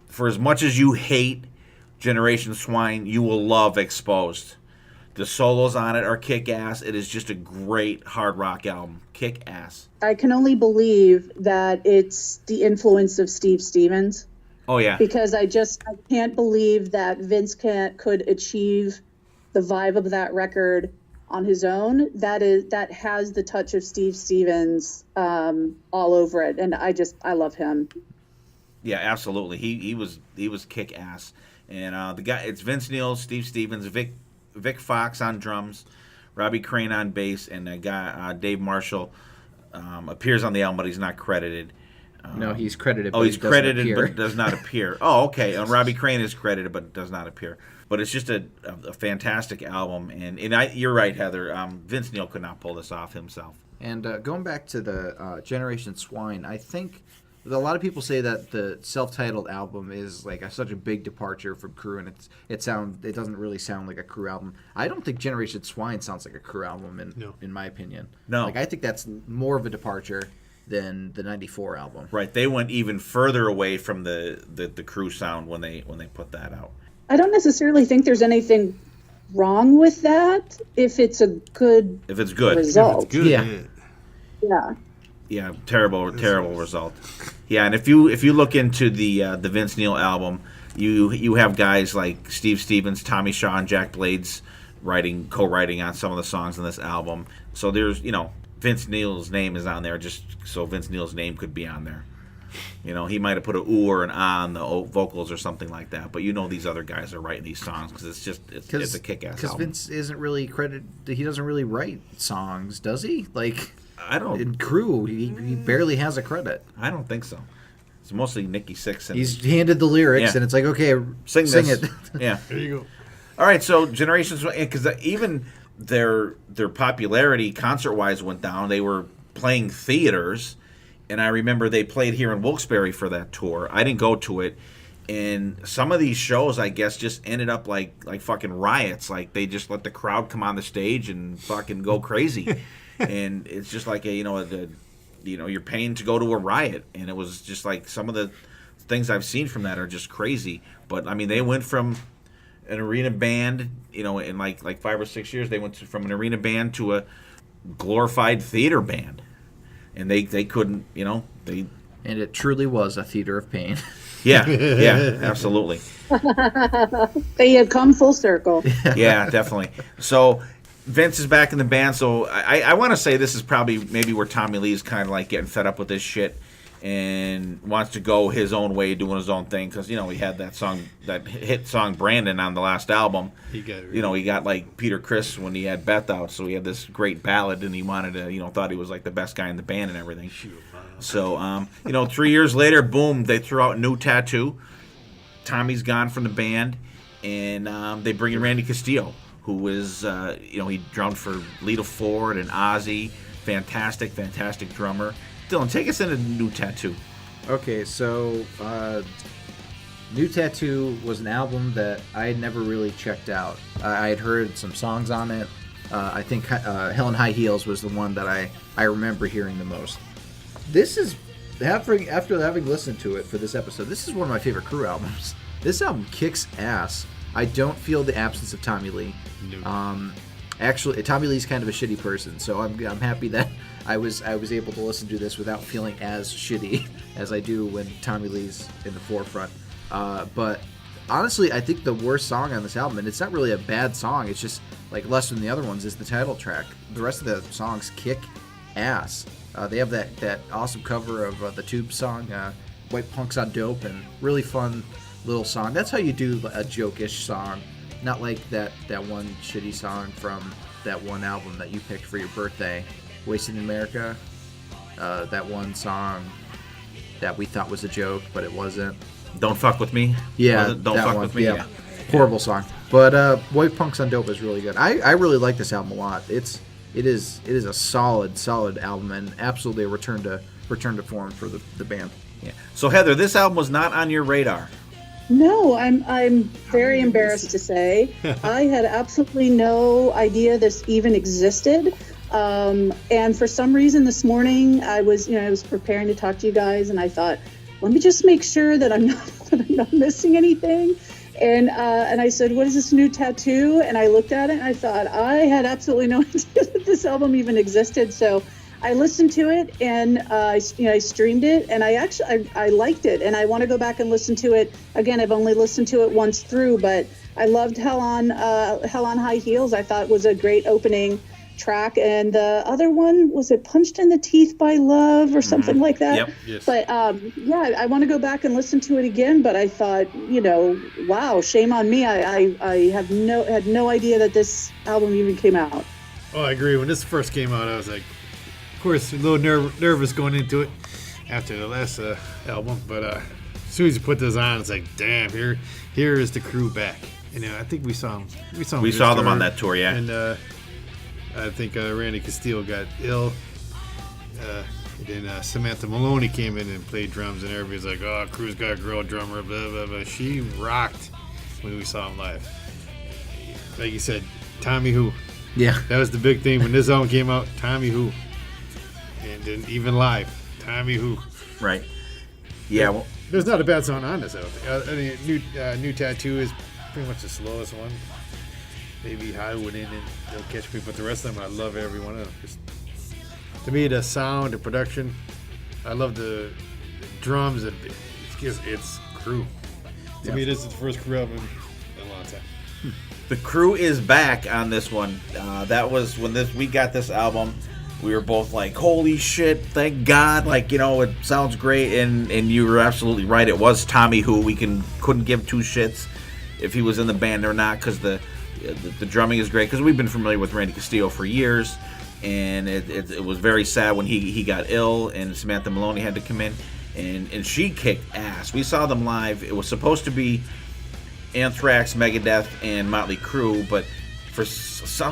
[SPEAKER 3] for as much as you hate Generation Swine, you will love Exposed. The solos on it are kick-ass. It is just a great hard rock album. Kick-ass.
[SPEAKER 6] I can only believe that it's the influence of Steve Stevens,
[SPEAKER 3] Oh, yeah.
[SPEAKER 6] because I can't believe that Vince could achieve the vibe of that record on his own. That has the touch of Steve Stevens all over it, and I love him.
[SPEAKER 3] Yeah, absolutely. He was kick-ass. And the guy, it's Vince Neil, Steve Stevens, Vic Fox on drums, Robbie Crane on bass, and a guy Dave Marshall appears on the album, but he's not credited.
[SPEAKER 5] No, he's credited.
[SPEAKER 3] Oh,
[SPEAKER 5] but
[SPEAKER 3] he's
[SPEAKER 5] he doesn't
[SPEAKER 3] credited
[SPEAKER 5] appear.
[SPEAKER 3] but does not appear. Oh, okay. And Robbie Crane is credited but does not appear. But it's just a fantastic album, and you're right, Heather. Vince Neil could not pull this off himself.
[SPEAKER 5] And going back to the Generation Swine, I think a lot of people say that the self-titled album is like such a big departure from Crüe, and it doesn't really sound like a Crüe album. I don't think Generation Swine sounds like a Crüe album in my opinion.
[SPEAKER 3] No.
[SPEAKER 5] Like I think that's more of a departure than the 94 album.
[SPEAKER 3] Right. They went even further away from the Crüe sound when they put that out.
[SPEAKER 6] I don't necessarily think there's anything wrong with that if it's a good result.
[SPEAKER 4] It's good.
[SPEAKER 6] Yeah.
[SPEAKER 3] Yeah, terrible result. Yeah, and if you look into the Vince Neil album, you have guys like Steve Stevens, Tommy Shaw, and Jack Blades co-writing on some of the songs on this album. So there's Vince Neil's name is on there just so Vince Neil's name could be on there. He might have put a ooh or an ah on the vocals or something like that. But these other guys are writing these songs because it's a kick-ass album.
[SPEAKER 5] Because Vince isn't really credited. He doesn't really write songs, does he? Like
[SPEAKER 3] I don't.
[SPEAKER 5] in Crüe, he barely has a credit.
[SPEAKER 3] I don't think so. It's mostly Nikki Sixx. And
[SPEAKER 5] He's handed the lyrics,
[SPEAKER 3] Yeah.
[SPEAKER 5] and it's like, okay,
[SPEAKER 3] sing
[SPEAKER 5] it.
[SPEAKER 3] Yeah.
[SPEAKER 4] There you go.
[SPEAKER 3] All right, so Generations, because even their popularity concert-wise went down. They were playing theaters, and I remember they played here in Wilkes-Barre for that tour. I didn't go to it, and some of these shows, I guess, just ended up like fucking riots. Like they just let the crowd come on the stage and fucking go crazy, and it's just like you're paying to go to a riot, and it was just like some of the things I've seen from that are just crazy. But I mean, they went from an arena band, in like 5 or 6 years, they went from an arena band to a glorified theater band, and they couldn't, they.
[SPEAKER 5] And it truly was a theater of pain.
[SPEAKER 3] Yeah, absolutely.
[SPEAKER 6] They had come full circle.
[SPEAKER 3] Yeah, definitely. So Vince is back in the band. So I want to say this is probably maybe where Tommy Lee is kind of like getting fed up with this shit, and wants to go his own way, doing his own thing, because he had that hit song Brandon on the last album. He got like Peter Criss when he had Beth out, so he had this great ballad, and he wanted to, thought he was like the best guy in the band and everything. So 3 years later, boom, they threw out New Tattoo. Tommy's gone from the band, and they bring in Randy Castillo, who is he drummed for Lita Ford and Ozzy. Fantastic drummer. Dylan, take us into New Tattoo.
[SPEAKER 5] Okay, so New Tattoo was an album that I had never really checked out. I had heard some songs on it. I think Hell in High Heels was the one that I remember hearing the most. This is, after having listened to it for this episode, this is one of my favorite Crüe albums. This album kicks ass. I don't feel the absence of Tommy Lee. No. Actually, Tommy Lee's kind of a shitty person, so I'm happy that I was able to listen to this without feeling as shitty as I do when Tommy Lee's in the forefront. But honestly, I think the worst song on this album, and it's not really a bad song, it's just like less than the other ones, is the title track. The rest of the songs kick ass. They have that awesome cover of the Tube song, White Punks on Dope, and really fun little song. That's how you do a joke-ish song. Not like that one shitty song from that one album that you picked for your birthday, Wasted in America. That one song that we thought was a joke, but it wasn't.
[SPEAKER 3] Don't Fuck With Me?
[SPEAKER 5] Yeah,
[SPEAKER 3] Don't Fuck With Me?
[SPEAKER 5] Yeah. Horrible song. But White Punks on Dope is really good. I really like this album a lot. It is a solid album, and absolutely a return to form for the band.
[SPEAKER 3] Yeah. So Heather, this album was not on your radar.
[SPEAKER 6] No, I'm very embarrassed to say. I had absolutely no idea this even existed. And for some reason this morning I was preparing to talk to you guys, and I thought, let me just make sure that I'm not missing anything. And I said, what is this New Tattoo? And I looked at it and I thought, I had absolutely no idea that this album even existed. So I listened to it, and I streamed it, and I liked it, and I want to go back and listen to it again. I've only listened to it once through, but I loved Hell on High Heels. I thought it was a great opening track, and the other one, was it Punched in the Teeth by Love or something like that?
[SPEAKER 3] Yep.
[SPEAKER 4] Yes.
[SPEAKER 6] But I want to go back and listen to it again. But I thought, wow, shame on me. I had no idea that this album even came out.
[SPEAKER 4] Oh, I agree. When this first came out, I was like, of course, a little nervous going into it after the last album. But as soon as you put this on, it's like, damn, here is the Crüe back. I think we saw them.
[SPEAKER 3] We saw them on that tour, yeah.
[SPEAKER 4] And I think Randy Castillo got ill. And then Samantha Maloney came in and played drums, and everybody's like, oh, Crüe's got a girl drummer, blah, blah, blah. She rocked when we saw him live. Like you said, Tommy Who.
[SPEAKER 5] Yeah.
[SPEAKER 4] That was the big thing when this album came out, Tommy Who. And then even live, Tommy Who.
[SPEAKER 3] Right. Yeah. Well,
[SPEAKER 4] there's not a bad song on this album. New Tattoo is pretty much the slowest one. Maybe Hollywood in and They'll Catch Me, but the rest of them, I love every one of them. Just, to me, the sound, the production, I love the drums. It's Crüe. To me, this is the first Crüe album in a long time.
[SPEAKER 3] the Crüe is back on this one. That was when we got this album. We were both like, holy shit, thank God. Like, it sounds great. And you were absolutely right. It was Tommy Who. We couldn't give two shits if he was in the band or not, because the drumming is great. Because we've been familiar with Randy Castillo for years. And it was very sad when he got ill and Samantha Maloney had to come in. And she kicked ass. We saw them live. It was supposed to be Anthrax, Megadeth, and Motley Crue. But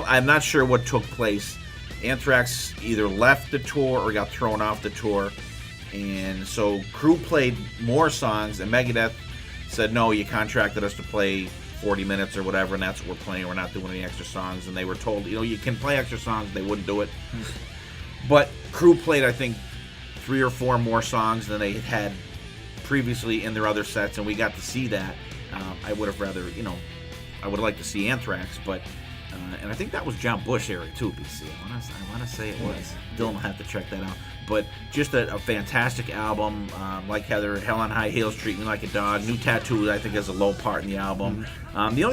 [SPEAKER 3] I'm not sure what took place. Anthrax either left the tour or got thrown off the tour, and so Crüe played more songs, and Megadeth said, no, you contracted us to play 40 minutes or whatever, and that's what we're playing. We're not doing any extra songs. And they were told, you can play extra songs. They wouldn't do it. But Crüe played, I think, 3 or 4 more songs than they had previously in their other sets, and we got to see that. I would have rather, I would like to see Anthrax, but And I think that was John Bush era too, BC. I want to say it was. Dylan will have to check that out. But just a fantastic album. Like Heather, Hell on High Heels, Treat Me Like a Dog. New Tattoo, I think, has a low part in the album. The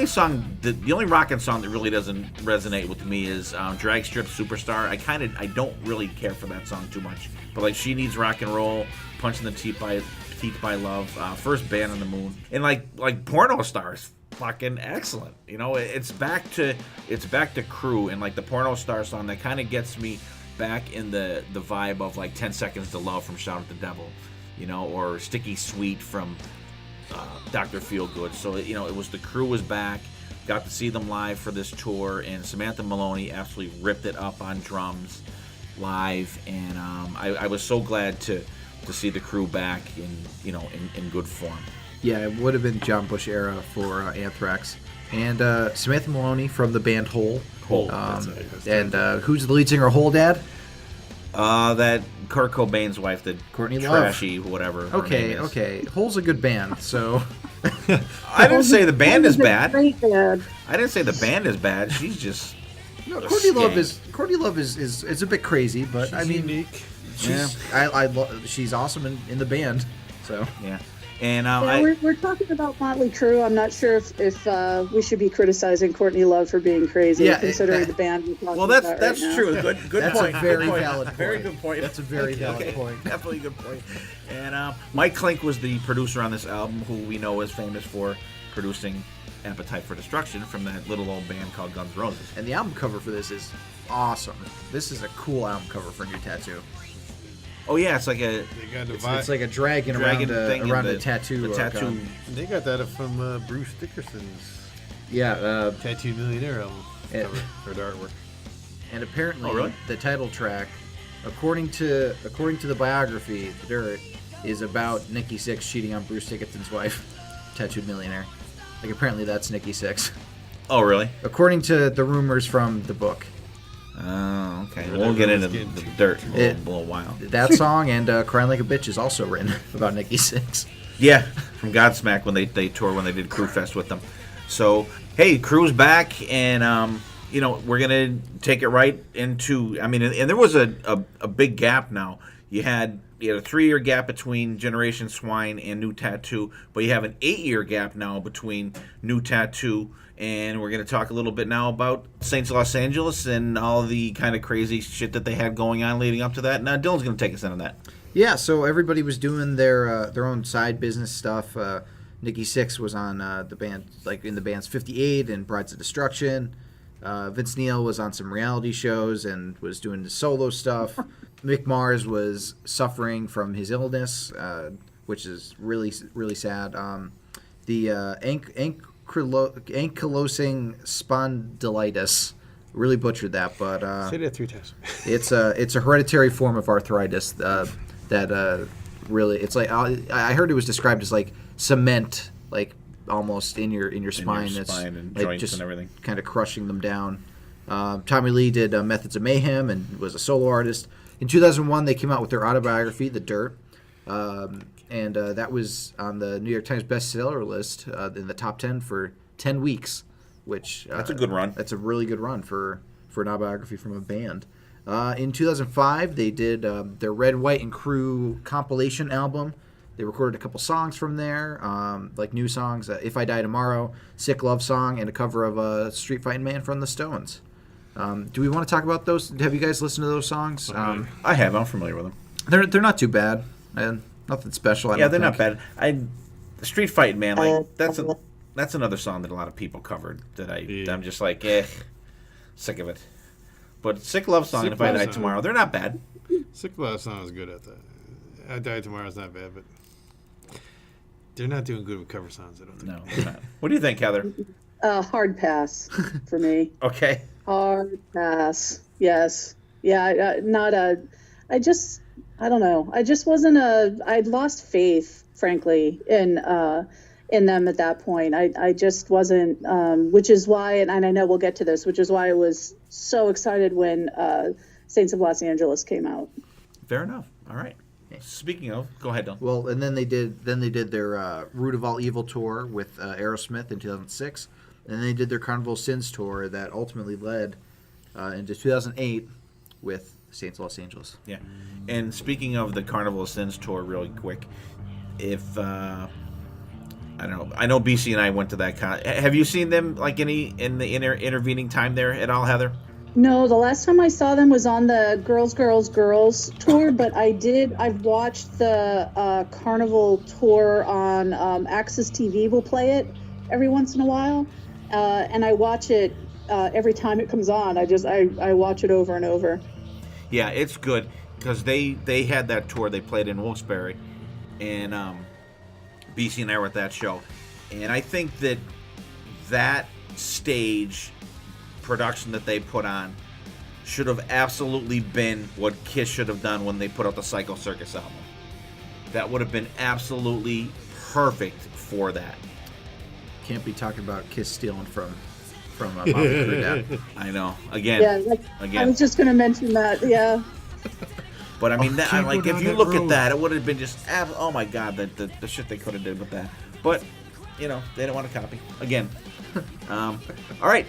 [SPEAKER 3] only rockin' song that really doesn't resonate with me is Drag Strip Superstar. I don't really care for that song too much. But like She Needs Rock and Roll, Punching the Teeth by Love, First Band on the Moon, and like Porno Stars. Fucking excellent. You know, it's back to Crüe, and like the Porno Star song that kind of gets me back in the vibe of like 10 Seconds to Love from Shout at the Devil, you know, or Sticky Sweet from Dr. Feelgood. So it was the Crüe was back. Got to see them live for this tour, and Samantha Maloney absolutely ripped it up on drums live, and I was so glad to see the Crüe back in good form.
[SPEAKER 5] Yeah, it would have been John Bush era for Anthrax. And Samantha Maloney from the band Hole.
[SPEAKER 3] Hole.
[SPEAKER 5] And who's the lead singer of Hole, Dad?
[SPEAKER 3] That Kurt Cobain's wife, the
[SPEAKER 5] Courtney Love.
[SPEAKER 3] Trashy, whatever. her name is.
[SPEAKER 5] Okay. Hole's a good band, so...
[SPEAKER 3] I didn't say the band is bad.
[SPEAKER 6] Great band.
[SPEAKER 3] I didn't say the band is bad. She's just...
[SPEAKER 5] No, Courtney Love is a bit crazy, but
[SPEAKER 4] She's
[SPEAKER 5] I mean...
[SPEAKER 4] unique.
[SPEAKER 5] She's awesome in the band, so...
[SPEAKER 3] Yeah. And
[SPEAKER 6] We're talking about Motley Crue. I'm not sure if we should be criticizing Courtney Love for being crazy, considering the band we're talking about
[SPEAKER 3] that's
[SPEAKER 6] right now.
[SPEAKER 3] true. Good
[SPEAKER 5] That's
[SPEAKER 3] point.
[SPEAKER 5] a very
[SPEAKER 3] Good point.
[SPEAKER 5] valid point.
[SPEAKER 3] Very good point.
[SPEAKER 5] That's a very valid point.
[SPEAKER 3] Definitely a good point. And Mike Klink was the producer on this album, who we know is famous for producing Appetite for Destruction from that little old band called Guns N' Roses.
[SPEAKER 5] And the album cover for this is awesome. This is a cool album cover for New Tattoo.
[SPEAKER 3] Oh yeah, it's like a
[SPEAKER 4] They got
[SPEAKER 5] It's like a dragon
[SPEAKER 3] Dragon thing
[SPEAKER 5] around
[SPEAKER 3] in
[SPEAKER 5] a tattoo.
[SPEAKER 3] The
[SPEAKER 5] or a
[SPEAKER 3] tattoo.
[SPEAKER 5] gun.
[SPEAKER 4] They got that from Bruce Dickerson's
[SPEAKER 5] Yeah,
[SPEAKER 4] Tattoo Millionaire album
[SPEAKER 5] Yeah.
[SPEAKER 4] cover for the artwork.
[SPEAKER 5] and apparently
[SPEAKER 3] Oh, really?
[SPEAKER 5] the title track, according to the biography, The Dirt, is about Nikki Sixx cheating on Bruce Dickinson's wife, Tattooed Millionaire. Like apparently that's Nikki Sixx,
[SPEAKER 3] Oh really?
[SPEAKER 5] according to the rumors from the book.
[SPEAKER 3] Oh, okay.
[SPEAKER 4] Whatever
[SPEAKER 3] We'll get
[SPEAKER 4] was
[SPEAKER 3] into
[SPEAKER 4] getting
[SPEAKER 3] the
[SPEAKER 4] to.
[SPEAKER 3] dirt in a little while.
[SPEAKER 5] That song and "Crying Like a Bitch" is also written about Nikki Sixx.
[SPEAKER 3] Yeah, from Godsmack when they toured when they did Crüe Fest with them. So hey, Crüe's back, and we're gonna take it right into. I mean, and there was a big gap now. You had a 3-year gap between Generation Swine and New Tattoo, but you have an 8-year gap now between New Tattoo. And we're going to talk a little bit now about Saints of Los Angeles and all the kind of crazy shit that they had going on leading up to that. Now, Dylan's going to take us into that.
[SPEAKER 5] Yeah, so everybody was doing their own side business stuff. Nikki Sixx was on the band, like in the band's 58 and Brides of Destruction. Vince Neil was on some reality shows and was doing the solo stuff. Mick Mars was suffering from his illness, which is really, really sad. The ankylosing spondylitis. Really butchered that, but
[SPEAKER 4] Say that 3 times.
[SPEAKER 5] it's a hereditary form of arthritis that really it's like I heard it was described as like cement, like almost in your spine.
[SPEAKER 3] Your
[SPEAKER 5] It's
[SPEAKER 3] spine and
[SPEAKER 5] like
[SPEAKER 3] joints
[SPEAKER 5] just
[SPEAKER 3] and everything.
[SPEAKER 5] kind of crushing them down. Tommy Lee did Methods of Mayhem and was a solo artist. In 2001, they came out with their autobiography, The Dirt. And that was on the New York Times bestseller list in the top 10 for 10 weeks, which...
[SPEAKER 3] That's a good run.
[SPEAKER 5] That's a really good run for an autobiography from a band. In 2005, they did their Red, White, and Crüe compilation album. They recorded a couple songs from there, like new songs, If I Die Tomorrow, Sick Love Song, and a cover of Street Fighting Man from the Stones. Do we want to talk about those? Have you guys listened to those songs?
[SPEAKER 3] I have. I'm familiar with them.
[SPEAKER 5] They're not too bad. Nothing special.
[SPEAKER 3] They're not bad. Street Fighting Man, like that's another song that a lot of people covered that I'm just like, sick of it. But Sick Love Song and If I Die Tomorrow, they're not bad.
[SPEAKER 4] Sick Love Song is good at that. I Die Tomorrow is not bad, but they're not doing good with cover songs, I don't think.
[SPEAKER 3] No, they're not. What do you think, Heather?
[SPEAKER 6] Hard pass for me.
[SPEAKER 3] Okay.
[SPEAKER 6] Hard pass. Yes. Yeah. I don't know. I just wasn't I'd lost faith, frankly, in them at that point. I just wasn't, which is why, and I know we'll get to this, which is why I was so excited when Saints of Los Angeles came out.
[SPEAKER 3] Fair enough. All right. Speaking of, go ahead, Dylan.
[SPEAKER 5] Well, and then they did their Root of All Evil tour with Aerosmith in 2006, And they did their Carnival of Sins tour that ultimately led into 2008 with Saints of Los Angeles.
[SPEAKER 3] Yeah. And speaking of the Carnival of Sins tour, really quick, if I don't know, I know BC and I went to that have you seen them like any in the intervening time there at all, Heather?
[SPEAKER 6] No, the last time I saw them was on the Girls, Girls, Girls tour, but I've watched the Carnival tour on Access TV. Will play it every once in a while, and I watch it every time it comes on. I watch it over and over.
[SPEAKER 3] Yeah, it's good because they had that tour. They played in Wilkes-Barre, and BC and I were at that show, and I think that stage production that they put on should have absolutely been what Kiss should have done when they put out the Psycho Circus album. That would have been absolutely perfect for that.
[SPEAKER 5] Can't be talking about Kiss stealing from Motley Crue now.
[SPEAKER 3] I know. Again.
[SPEAKER 6] Yeah, I was just going to mention that. Yeah.
[SPEAKER 3] But I mean,
[SPEAKER 4] can't
[SPEAKER 3] like
[SPEAKER 4] go
[SPEAKER 3] if
[SPEAKER 4] down
[SPEAKER 3] you
[SPEAKER 4] that
[SPEAKER 3] look
[SPEAKER 4] road.
[SPEAKER 3] at that, it would have been just oh my god, the shit they could have did with that. But they don't want to copy again. All right.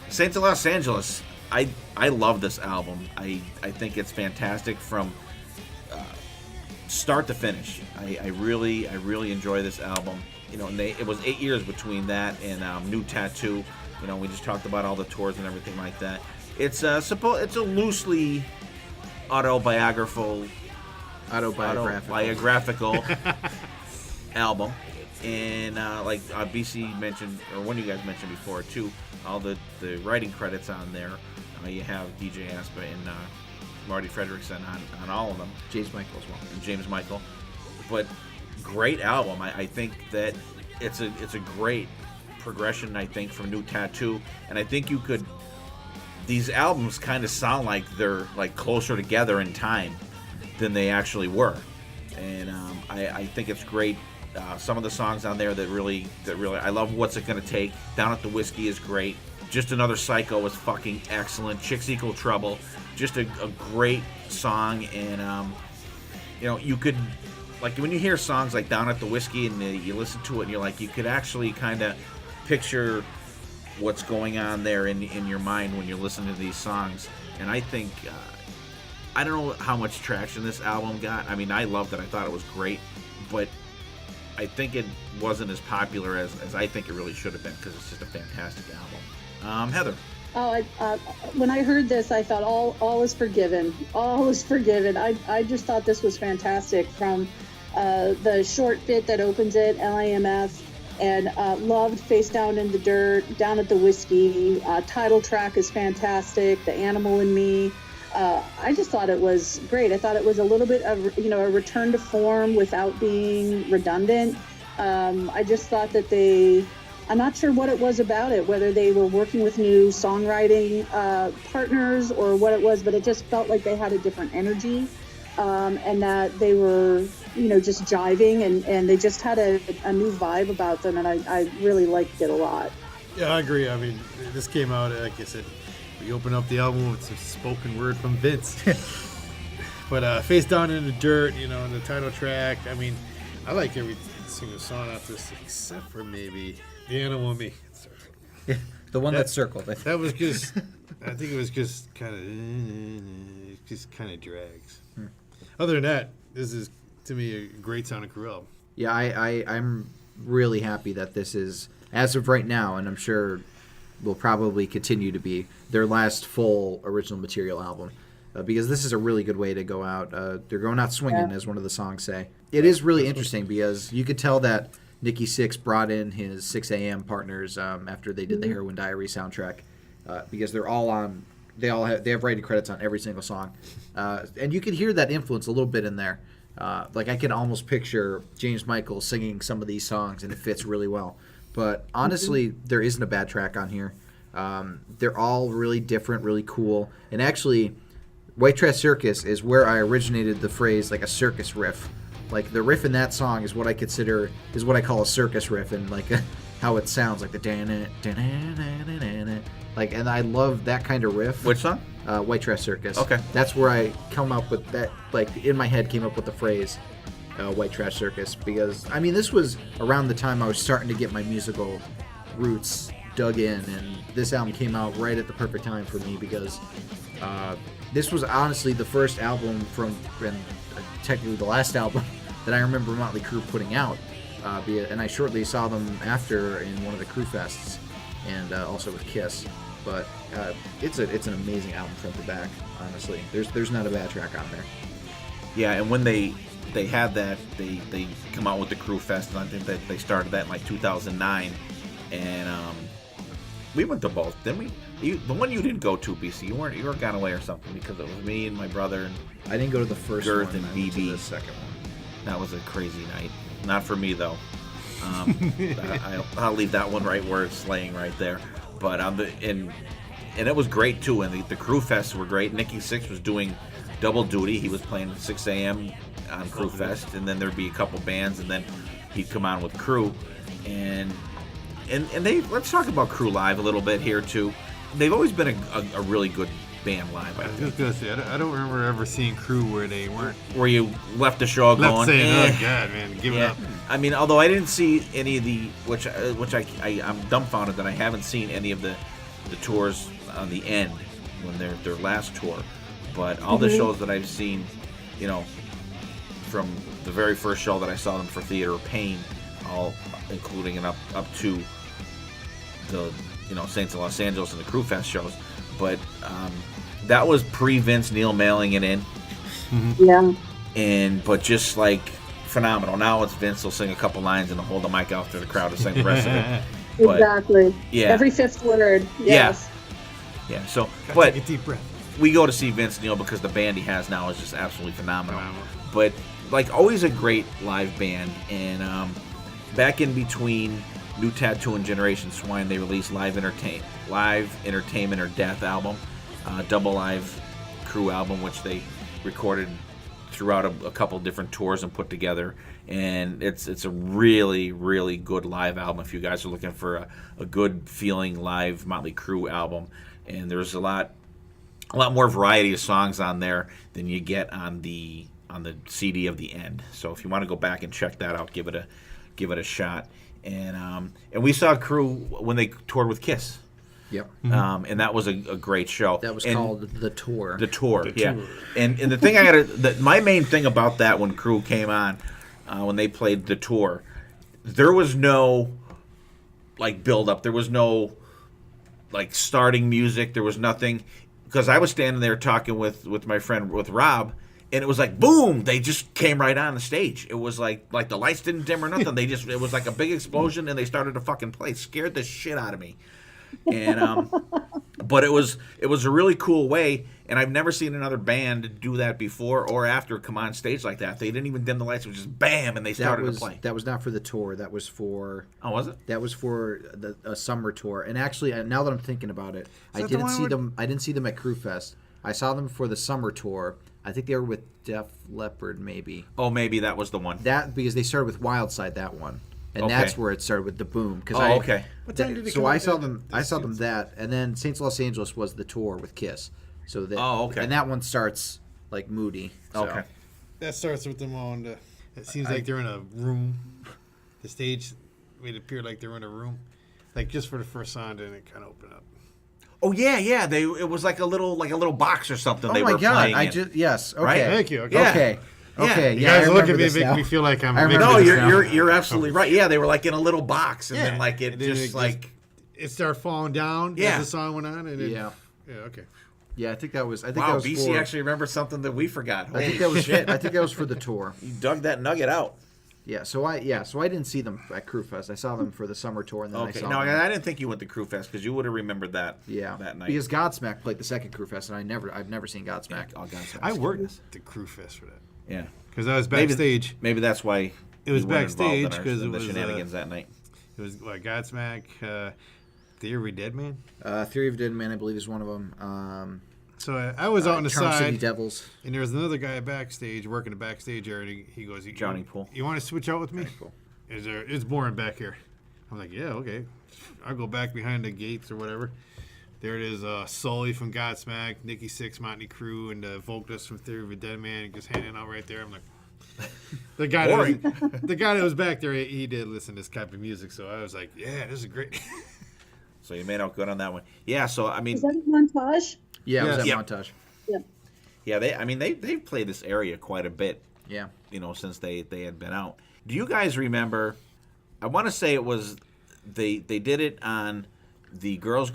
[SPEAKER 3] Saints of Los Angeles. I love this album. I think it's fantastic from start to finish. I really enjoy this album. And it was 8 years between that and New Tattoo. We just talked about all the tours and everything like that. It's a loosely autobiographical album. And like BC mentioned, or one of you guys mentioned before too, all the writing credits on there. You have DJ Aspa and Marty Fredrickson on all of them.
[SPEAKER 5] James Michael as well.
[SPEAKER 3] And James Michael. But great album. I think that it's a great progression, I think, from New Tattoo. And I think these albums kind of sound like they're like closer together in time than they actually were. And I think it's great. Some of the songs on there that really I love. What's It Gonna Take? Down at the Whiskey is great. Just Another Psycho is fucking excellent. Chicks Equal Trouble, just a great song. And you could, like, when you hear songs like Down at the Whiskey and you listen to it and you're like, you could actually kind of picture what's going on there in your mind when you're listening to these songs. And I think I don't know how much traction this album got. I mean, I loved it. I thought it was great, but I think it wasn't as popular as I think it really should have been, because it's just a fantastic album. Heather.
[SPEAKER 6] Oh, when I heard this, I thought all is forgiven. All is forgiven. I just thought this was fantastic, from the short bit that opens it, LAMF, and loved Face Down in the Dirt, Down at the Whiskey. Title track is fantastic. The Animal in Me. I just thought it was great. I thought it was a little bit of a return to form without being redundant. I just thought that I'm not sure what it was about it, whether they were working with new songwriting partners or what it was, but it just felt like they had a different energy, and that they were, just jiving, and they just had a new vibe about them, and I really liked it a lot.
[SPEAKER 4] Yeah, I agree. I mean, this came out, like I said, we open up the album with some spoken word from Vince. But Face Down in the Dirt, and the title track, I mean, I like every single song off this except for maybe The Animal in Me.
[SPEAKER 5] Yeah, the one that's circled.
[SPEAKER 4] That was just, I think it was just kind of drags. Other than that, this is, to me, a great sounding Crüe album.
[SPEAKER 5] Yeah, I'm really happy that this is, as of right now, and I'm sure will probably continue to be, their last full original material album, because this is a really good way to go out. They're going out swinging, as one of the songs say. It is really interesting because you could tell that Nikki Sixx brought in his 6 a.m. partners after they did the Heroin Diary soundtrack, because they're all on. They have writing credits on every single song, and you could hear that influence a little bit in there. Like, I can almost picture James Michael singing some of these songs, and it fits really well. But honestly, there isn't a bad track on here. They're all really different, really cool. And actually, White Trash Circus is where I originated the phrase, like, a circus riff. Like, the riff in that song is what I call a circus riff, and like how it sounds, like the like, and I love that kind of riff.
[SPEAKER 3] Which song?
[SPEAKER 5] White Trash Circus.
[SPEAKER 3] Okay.
[SPEAKER 5] That's where I come up with that, like, in my head came up with the phrase White Trash Circus, because I mean, this was around the time I was starting to get my musical roots dug in, and this album came out right at the perfect time for me because this was honestly the first album and technically the last album that I remember Motley Crue putting out. And I shortly saw them after in one of the Crüe fests, and also with Kiss. But it's an amazing album front to back. Honestly, there's not a bad track on there.
[SPEAKER 3] Yeah, and when they had that, they come out with the Crüe Fest, and I think that they started that in like 2009, and we went to both, didn't we? The one you didn't go to, BC, you were gone away or something, because it was me and my brother and
[SPEAKER 5] I didn't go to the first
[SPEAKER 3] Girth
[SPEAKER 5] one.
[SPEAKER 3] and
[SPEAKER 5] I went to
[SPEAKER 3] BB.
[SPEAKER 5] the second one.
[SPEAKER 3] That was a crazy night. Not for me though. I'll leave that one right where it's laying right there. But and it was great too. And the Crüe Fests were great. Nicky Sixx was doing double duty. He was playing at 6 a.m. on Crüe Fest, and then there'd be a couple bands, and then he'd come on with Crüe. And they, let's talk about Crüe live a little bit here too. They've always been a really good band live.
[SPEAKER 4] I was just gonna say, I don't remember ever seeing Crüe where they weren't
[SPEAKER 3] Where you left the show going,
[SPEAKER 4] saying,
[SPEAKER 3] eh.
[SPEAKER 4] "Oh God, man, give it up."
[SPEAKER 3] I mean, although I didn't see any of the, which I'm dumbfounded that I haven't seen any of the tours on the end when their last tour, but all the shows that I've seen, you know, from the very first show that I saw them for Theater of Pain, all including and up to the Saints of Los Angeles and the Crüe Fest shows, but that was pre-Vince Neil mailing it in.
[SPEAKER 6] Yeah.
[SPEAKER 3] But just like phenomenal. Now it's Vince will sing a couple lines and hold the mic out to the crowd to sing the rest of it. But,
[SPEAKER 6] Exactly.
[SPEAKER 3] yeah.
[SPEAKER 6] Every fifth word. Yes.
[SPEAKER 3] Yeah. So,
[SPEAKER 4] Gotta
[SPEAKER 3] but
[SPEAKER 4] take a deep breath.
[SPEAKER 3] we go to see Vince Neil because the band he has now is just absolutely phenomenal. But like always a great live band. And back in between New Tattoo and Generation Swine, they released Live Entertainment or Death album, double live Crüe album, which they recorded throughout a couple different tours and put together. And it's a really, really good live album if you guys are looking for a good feeling live Motley Crue album. And there's a lot more variety of songs on there than you get on the CD of the end. So if you want to go back and check that out, give it a shot. And we saw Crüe when they toured with Kiss.
[SPEAKER 5] Yep.
[SPEAKER 3] And that was a great show.
[SPEAKER 5] That was
[SPEAKER 3] and
[SPEAKER 5] called The Tour.
[SPEAKER 3] The Tour, yeah. And the thing my main thing about that when Crüe came on, when they played The Tour, there was no like build up. There was no like starting music. There was nothing, because I was standing there talking with my friend with Rob. And it was like, boom, they just came right on the stage. It was like the lights didn't dim or nothing. It was like a big explosion, and they started to fucking play. It scared the shit out of me. And but it was a really cool way, and I've never seen another band do that before or after come on stage like that. They didn't even dim the lights. It was just bam, and they started to play.
[SPEAKER 5] That was not for the tour. That was for...
[SPEAKER 3] Oh, was it?
[SPEAKER 5] That was for a summer tour. And actually, now that I'm thinking about it, I
[SPEAKER 4] that the
[SPEAKER 5] didn't
[SPEAKER 4] one
[SPEAKER 5] see
[SPEAKER 4] where-
[SPEAKER 5] them. I didn't see them at Crüe Fest. I saw them for the summer tour. I think they were with Def Leppard, maybe.
[SPEAKER 3] Oh, maybe that was the one.
[SPEAKER 5] That because they started with Wildside, that one, and
[SPEAKER 3] Okay.
[SPEAKER 5] that's where it started with the Boom.
[SPEAKER 3] Okay.
[SPEAKER 4] What time did they
[SPEAKER 5] So
[SPEAKER 4] come
[SPEAKER 5] I
[SPEAKER 4] out
[SPEAKER 5] saw
[SPEAKER 4] there?
[SPEAKER 5] them. I saw them that, and then Saints of Los Angeles was the tour with Kiss. So that.
[SPEAKER 3] Oh, okay.
[SPEAKER 5] And that one starts like moody. So.
[SPEAKER 3] Okay.
[SPEAKER 4] That starts with them on the. It seems like they're in a room. The stage made it appear like they were in a room, like just for the first song, and it kind of opened up.
[SPEAKER 3] Oh yeah. It was like a little box or something.
[SPEAKER 5] Oh
[SPEAKER 3] they
[SPEAKER 5] my
[SPEAKER 3] were
[SPEAKER 5] God!
[SPEAKER 3] playing
[SPEAKER 5] I
[SPEAKER 3] in.
[SPEAKER 5] just yes. Okay.
[SPEAKER 3] Right?
[SPEAKER 4] Thank you. Okay.
[SPEAKER 3] Yeah.
[SPEAKER 5] Okay. Okay.
[SPEAKER 4] You
[SPEAKER 5] Yeah, I
[SPEAKER 4] guys look
[SPEAKER 5] remember
[SPEAKER 4] at me,
[SPEAKER 5] this
[SPEAKER 4] make
[SPEAKER 5] now.
[SPEAKER 4] me feel like I'm.
[SPEAKER 5] I remember
[SPEAKER 3] No,
[SPEAKER 5] this
[SPEAKER 4] making
[SPEAKER 5] now.
[SPEAKER 3] you're absolutely right. Yeah, they were like in a little box, and then like it
[SPEAKER 4] And then
[SPEAKER 3] just
[SPEAKER 4] it
[SPEAKER 3] like
[SPEAKER 4] it started falling down
[SPEAKER 3] Yeah.
[SPEAKER 4] as the song went on, and
[SPEAKER 5] Yeah.
[SPEAKER 4] Okay.
[SPEAKER 5] Yeah, I think that was. I think
[SPEAKER 3] wow.
[SPEAKER 5] that was
[SPEAKER 3] BC
[SPEAKER 5] for,
[SPEAKER 3] actually remembers something that we forgot.
[SPEAKER 5] I think that was shit. I think that was for the tour.
[SPEAKER 3] You dug that nugget out.
[SPEAKER 5] Yeah, so I didn't see them at Crüe Fest. I saw them for the summer tour, and then I
[SPEAKER 3] Okay,
[SPEAKER 5] saw
[SPEAKER 3] no,
[SPEAKER 5] them.
[SPEAKER 3] I didn't think you went to Crüe Fest because you would have remembered that.
[SPEAKER 5] Yeah,
[SPEAKER 3] that night.
[SPEAKER 5] because Godsmack played the second Crüe Fest, and I've never seen Godsmack.
[SPEAKER 3] Oh, Godsmack.
[SPEAKER 4] I worked the Crüe Fest for that
[SPEAKER 3] Yeah,
[SPEAKER 4] because I was backstage.
[SPEAKER 3] maybe that's why
[SPEAKER 4] It was
[SPEAKER 3] you weren't involved in
[SPEAKER 4] backstage 'cause
[SPEAKER 3] in
[SPEAKER 4] it
[SPEAKER 3] the
[SPEAKER 4] was,
[SPEAKER 3] shenanigans that night.
[SPEAKER 4] It was like Godsmack, Theory Dead Man.
[SPEAKER 5] Theory of Dead Man, I believe, is one of them.
[SPEAKER 4] So I was out on the
[SPEAKER 5] Charm City
[SPEAKER 4] side,
[SPEAKER 5] Devils.
[SPEAKER 4] and there was another guy backstage working the backstage area. And he goes,
[SPEAKER 3] Johnny Poole.
[SPEAKER 4] You want to switch out with me?
[SPEAKER 5] Cool.
[SPEAKER 4] It's boring back here. I'm like, yeah, okay. I'll go back behind the gates or whatever. There it is, Sully from Godsmack, Nicky Sixx, Motley Crue, and the vocalist from Theory of a Dead Man just hanging out right there. I'm like, the guy that was back there, he did listen to this type of music, so I was like, yeah, this is great.
[SPEAKER 3] So you made out good on that one. Yeah. So I mean,
[SPEAKER 6] Is that a montage?
[SPEAKER 5] Yeah, it was that
[SPEAKER 3] Yep.
[SPEAKER 5] montage.
[SPEAKER 6] Yeah.
[SPEAKER 3] yeah. They've played this area quite a bit.
[SPEAKER 5] Yeah.
[SPEAKER 3] Since they had been out. Do you guys remember? I want to say it was they did it on the Girls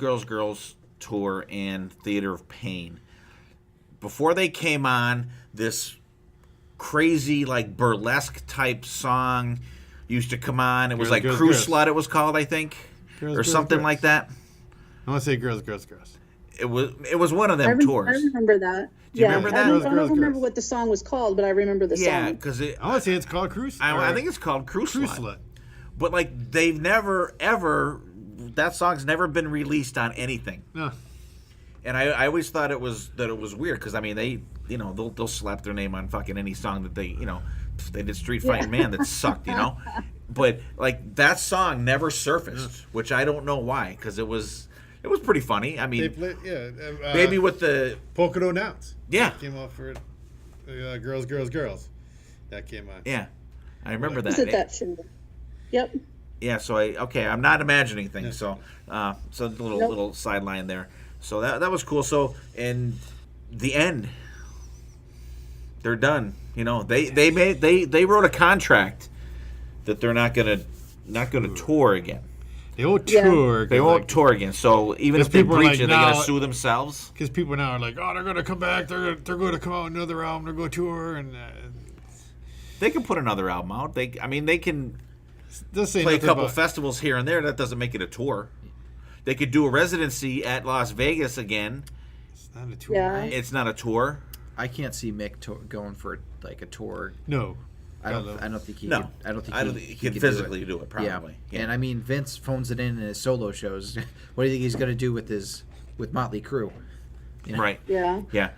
[SPEAKER 3] tour and Theater of Pain. Before they came on, this crazy like burlesque type song used to come on. It was like
[SPEAKER 4] Girls,
[SPEAKER 3] Crüe
[SPEAKER 4] Girls.
[SPEAKER 3] Slut. It was called, I think,
[SPEAKER 4] Girls,
[SPEAKER 3] or
[SPEAKER 4] Girls,
[SPEAKER 3] something
[SPEAKER 4] Girls.
[SPEAKER 3] like that.
[SPEAKER 4] I want to say girls.
[SPEAKER 3] It was one of them
[SPEAKER 6] I
[SPEAKER 3] tours.
[SPEAKER 6] remember that.
[SPEAKER 3] Do you remember that?
[SPEAKER 6] I don't
[SPEAKER 4] Girls,
[SPEAKER 6] remember
[SPEAKER 4] Girls.
[SPEAKER 6] what the song was called, but I remember the
[SPEAKER 3] Yeah,
[SPEAKER 6] song.
[SPEAKER 3] because
[SPEAKER 4] I want to say it's called Crüe.
[SPEAKER 3] I think it's called Crüe
[SPEAKER 4] Crüe
[SPEAKER 3] Slut.
[SPEAKER 4] Slut.
[SPEAKER 3] But like they've never ever that song's never been released on anything.
[SPEAKER 4] No.
[SPEAKER 3] And I always thought it was weird because I mean they they'll slap their name on fucking any song that they they did Street Fighting Man that sucked but like that song never surfaced, which I don't know why, because it was pretty funny. I
[SPEAKER 4] They
[SPEAKER 3] mean,
[SPEAKER 4] play,
[SPEAKER 3] maybe with the
[SPEAKER 4] Polka Dot Nouns.
[SPEAKER 3] Yeah.
[SPEAKER 4] That came off for Girls. That came on.
[SPEAKER 3] yeah, I remember
[SPEAKER 6] Was
[SPEAKER 3] that.
[SPEAKER 6] it that show? Yep.
[SPEAKER 3] Yeah, so I'm not imagining things. So so a little
[SPEAKER 6] Nope.
[SPEAKER 3] little sideline there. So that was cool. So in the end, they're done. They wrote a contract that they're not gonna tour again.
[SPEAKER 4] They won't
[SPEAKER 6] Yeah.
[SPEAKER 4] tour.
[SPEAKER 3] They won't tour again. So even if
[SPEAKER 4] 'cause
[SPEAKER 3] they
[SPEAKER 4] people are
[SPEAKER 3] breach
[SPEAKER 4] like,
[SPEAKER 3] it, they're gonna
[SPEAKER 4] now-
[SPEAKER 3] sue themselves.
[SPEAKER 4] Because people now are like, oh, they're going to come back. They're going to come out with another album. They're going to tour. And
[SPEAKER 3] They can put another album out. They can
[SPEAKER 4] they'll say
[SPEAKER 3] play a
[SPEAKER 4] nothing
[SPEAKER 3] couple
[SPEAKER 4] about-
[SPEAKER 3] festivals here and there. That doesn't make it a tour. They could do a residency at Las Vegas again.
[SPEAKER 4] It's not a tour.
[SPEAKER 6] Yeah.
[SPEAKER 3] It's not a tour.
[SPEAKER 5] I can't see Mick going for like a tour.
[SPEAKER 4] No.
[SPEAKER 5] I don't think he.
[SPEAKER 3] No,
[SPEAKER 5] could, I don't think
[SPEAKER 3] I don't
[SPEAKER 5] he,
[SPEAKER 3] think he
[SPEAKER 5] he
[SPEAKER 3] could
[SPEAKER 5] could
[SPEAKER 3] physically do it.
[SPEAKER 5] Yeah.
[SPEAKER 3] Probably. Yeah.
[SPEAKER 5] And I mean, Vince phones it in his solo shows. What do you think he's going to do with Motley Crue? You know?
[SPEAKER 3] Right.
[SPEAKER 6] Yeah.
[SPEAKER 3] Yeah,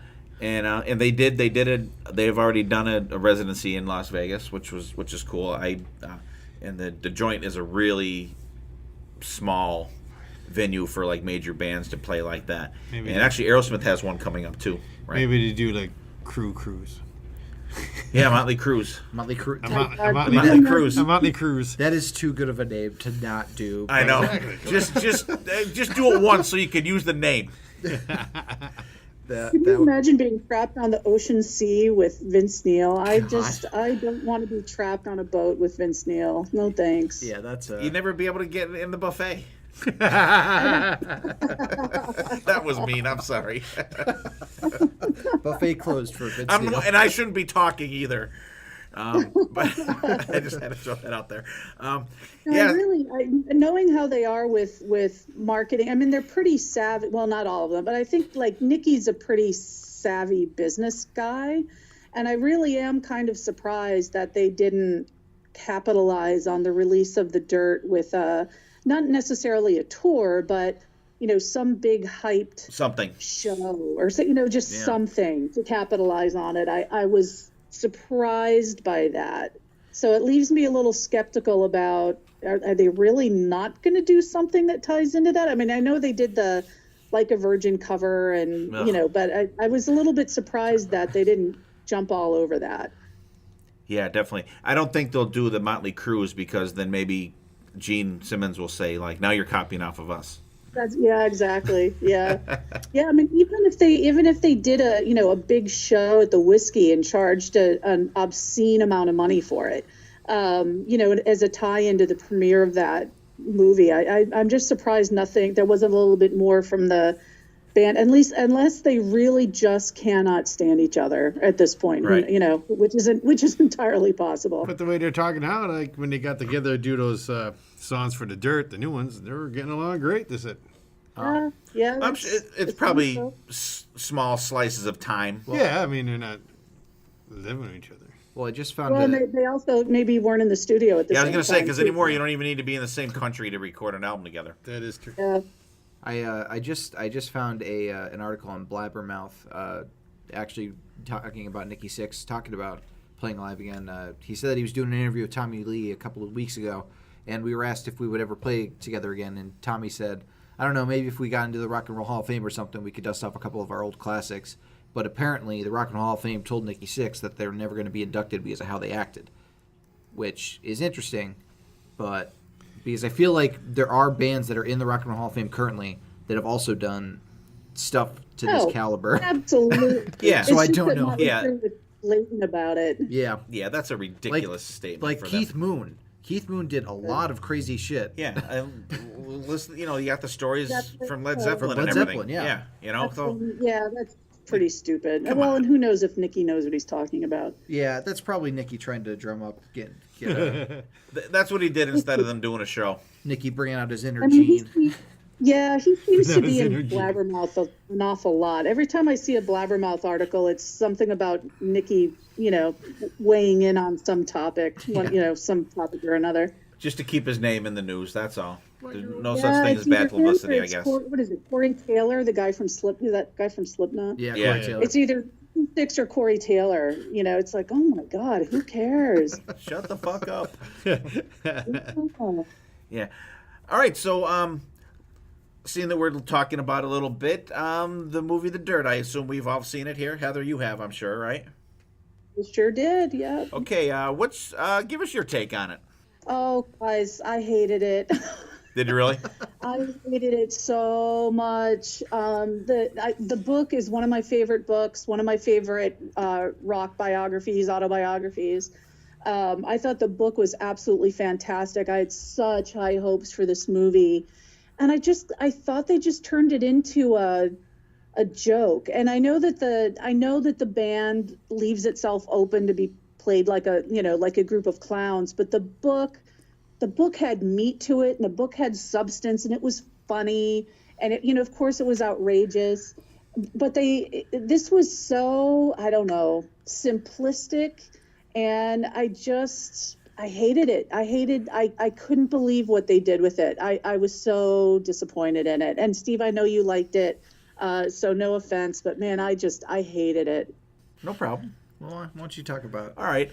[SPEAKER 3] and they've already done a residency in Las Vegas, which is cool. And the Joint is a really small venue for like major bands to play like that.
[SPEAKER 4] Maybe
[SPEAKER 3] and actually, Aerosmith has one coming up too. Right?
[SPEAKER 4] Maybe to do like Cruise.
[SPEAKER 3] Yeah, Motley Crue.
[SPEAKER 5] Motley Crue.
[SPEAKER 3] Motley Crue.
[SPEAKER 4] Motley Crue.
[SPEAKER 5] That is too good of a name to not do.
[SPEAKER 3] I know. Just do it once so you can use the name.
[SPEAKER 5] That,
[SPEAKER 6] Can you
[SPEAKER 5] that,
[SPEAKER 6] imagine being trapped on the ocean sea with Vince Neil? I don't want to be trapped on a boat with Vince Neil. No thanks.
[SPEAKER 5] yeah, that's
[SPEAKER 3] You'd never be able to get in the buffet. That was mean. I'm sorry.
[SPEAKER 5] buffet closed for Vince Neil.
[SPEAKER 3] And I shouldn't be talking either. But I just had to throw that out there.
[SPEAKER 6] No,
[SPEAKER 3] Yeah,
[SPEAKER 6] knowing how they are with marketing, I mean, they're pretty savvy. Well, not all of them, but I think like Nicky's a pretty savvy business guy. And I really am kind of surprised that they didn't capitalize on the release of The Dirt with not necessarily a tour, but, some big hyped
[SPEAKER 3] something.
[SPEAKER 6] show or something to capitalize on it. I was surprised by that. So it leaves me a little skeptical about, are they really not going to do something that ties into that? I mean, I know they did the Like a Virgin cover and,
[SPEAKER 3] Ugh.
[SPEAKER 6] but I was a little bit surprised that they didn't jump all over that.
[SPEAKER 3] Yeah, definitely. I don't think they'll do the Motley Crue because then maybe Gene Simmons will say, like, now you're copying off of us.
[SPEAKER 6] Yeah, exactly. Yeah. Yeah. I mean, even if they did a big show at the Whiskey and charged an obscene amount of money for it, as a tie into the premiere of that movie, I'm just surprised there wasn't a little bit more from the band, at least unless they really just cannot stand each other at this point,
[SPEAKER 3] Right.
[SPEAKER 6] which is entirely possible.
[SPEAKER 4] But the way they're talking now, like when they got together to do those songs for The Dirt, the new ones, they were getting along great. They said,
[SPEAKER 6] Yeah.
[SPEAKER 3] I'm sure it's probably
[SPEAKER 6] so.
[SPEAKER 3] small slices of time.
[SPEAKER 4] yeah, I mean, they're not living with each other.
[SPEAKER 5] Well, I just found
[SPEAKER 6] Well, and they also maybe weren't in the studio at the
[SPEAKER 3] Yeah, I was
[SPEAKER 6] same
[SPEAKER 3] going to say,
[SPEAKER 6] time,
[SPEAKER 3] because
[SPEAKER 6] too.
[SPEAKER 3] anymore you don't even need to be in the same country to record an album together.
[SPEAKER 4] That is true.
[SPEAKER 6] Yeah.
[SPEAKER 5] I just found an article on Blabbermouth, actually talking about Nikki Sixx, talking about playing live again. He said that he was doing an interview with Tommy Lee a couple of weeks ago, and we were asked if we would ever play together again, and Tommy said, I don't know, maybe if we got into the Rock and Roll Hall of Fame or something, we could dust off a couple of our old classics. But apparently, the Rock and Roll Hall of Fame told Nikki Sixx that they're never going to be inducted because of how they acted, which is interesting, but because I feel like there are bands that are in the Rock and Roll Hall of Fame currently that have also done stuff to this caliber.
[SPEAKER 6] Absolutely.
[SPEAKER 3] Yeah.
[SPEAKER 5] So I
[SPEAKER 6] It's just
[SPEAKER 5] don't
[SPEAKER 6] that
[SPEAKER 5] know.
[SPEAKER 6] Motley
[SPEAKER 3] Yeah.
[SPEAKER 6] Crue was blatant about it.
[SPEAKER 5] Yeah.
[SPEAKER 3] Yeah, that's a ridiculous statement.
[SPEAKER 5] Like
[SPEAKER 3] for
[SPEAKER 5] Keith
[SPEAKER 3] them.
[SPEAKER 5] Moon. Keith Moon did a lot of crazy shit.
[SPEAKER 3] Yeah, listen. You got the stories from Led
[SPEAKER 6] From
[SPEAKER 3] Zeppelin
[SPEAKER 5] Led
[SPEAKER 3] and everything.
[SPEAKER 5] Zeppelin, yeah.
[SPEAKER 3] So
[SPEAKER 6] Yeah, that's pretty stupid. Well, and who knows if Nicky knows what he's talking about.
[SPEAKER 5] Yeah, that's probably Nicky trying to drum up, get
[SPEAKER 3] that's what he did instead of them doing a show.
[SPEAKER 5] Nicky bringing out his inner
[SPEAKER 6] I mean,
[SPEAKER 5] gene.
[SPEAKER 6] he seems to be in
[SPEAKER 4] Synergy.
[SPEAKER 6] Blabbermouth an awful lot. Every time I see a Blabbermouth article, it's something about Nicky, weighing in on some topic, some topic or another.
[SPEAKER 3] Just to keep his name in the news, that's all. There's no
[SPEAKER 6] Yeah,
[SPEAKER 3] such thing
[SPEAKER 6] it's
[SPEAKER 3] as bad
[SPEAKER 6] either him
[SPEAKER 3] publicity,
[SPEAKER 6] or
[SPEAKER 3] I
[SPEAKER 6] it's
[SPEAKER 3] guess.
[SPEAKER 6] What is it? Corey Taylor, the guy from that guy from Slipknot.
[SPEAKER 5] Yeah,
[SPEAKER 3] Yeah.
[SPEAKER 5] Corey Taylor.
[SPEAKER 6] It's either Six or Corey Taylor. It's like, oh my God, who cares?
[SPEAKER 3] Shut the fuck up.
[SPEAKER 6] Oh.
[SPEAKER 3] Yeah. All right, so seeing that we're talking about a little bit, the movie The Dirt, I assume we've all seen it here. Heather, you have, I'm sure, right?
[SPEAKER 6] Sure did, yeah.
[SPEAKER 3] Okay, give us your take on it.
[SPEAKER 6] Oh, guys, I hated it.
[SPEAKER 3] Did you really?
[SPEAKER 6] I hated it so much. The book is one of my favorite books, one of my favorite rock biographies, autobiographies. I thought the book was absolutely fantastic. I had such high hopes for this movie, and I thought they just turned it into a joke. And I know that the band leaves itself open to be played like a group of clowns, but the book had meat to it, and the book had substance, and it was funny, and it, of course it was outrageous, but this was so, I don't know, simplistic, and I hated it. I couldn't believe what they did with it. I was so disappointed in it. And Steve, I know you liked it, so no offense, but man, I hated it.
[SPEAKER 3] No problem.
[SPEAKER 5] Well, why don't you talk about it?
[SPEAKER 3] All right.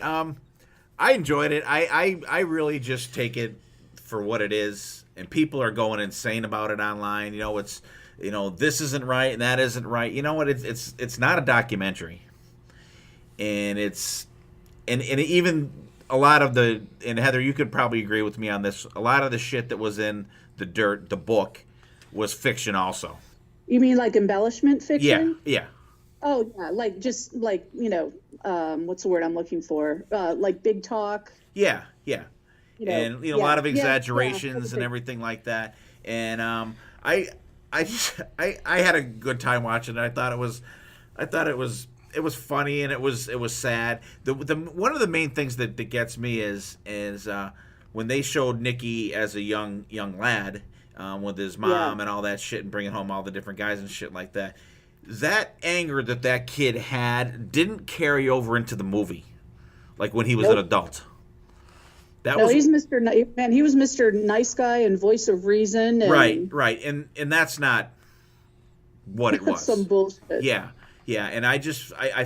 [SPEAKER 3] I enjoyed it. I really just take it for what it is, and people are going insane about it online. It's this isn't right and that isn't right. You know what? It's not a documentary, and and even a lot of and Heather, you could probably agree with me on this. A lot of the shit that was in The Dirt, the book, was fiction also.
[SPEAKER 6] You mean like embellishment fiction?
[SPEAKER 3] Yeah.
[SPEAKER 6] Oh yeah, what's the word I'm looking for? Like big talk.
[SPEAKER 3] Yeah. And a lot of
[SPEAKER 6] yeah,
[SPEAKER 3] exaggerations and everything like that. And I had a good time watching it. I thought it was funny, and it was sad. The one of the main things that gets me is when they showed Nicky as a young lad with his mom and all that shit, and bringing home all the different guys and shit like that. That anger that kid had didn't carry over into the movie, like when he was an adult.
[SPEAKER 6] He's Mr. Man. He was Mr. Nice Guy and voice of reason. And
[SPEAKER 3] Right, and that's not what it was.
[SPEAKER 6] Some bullshit.
[SPEAKER 3] Yeah, and I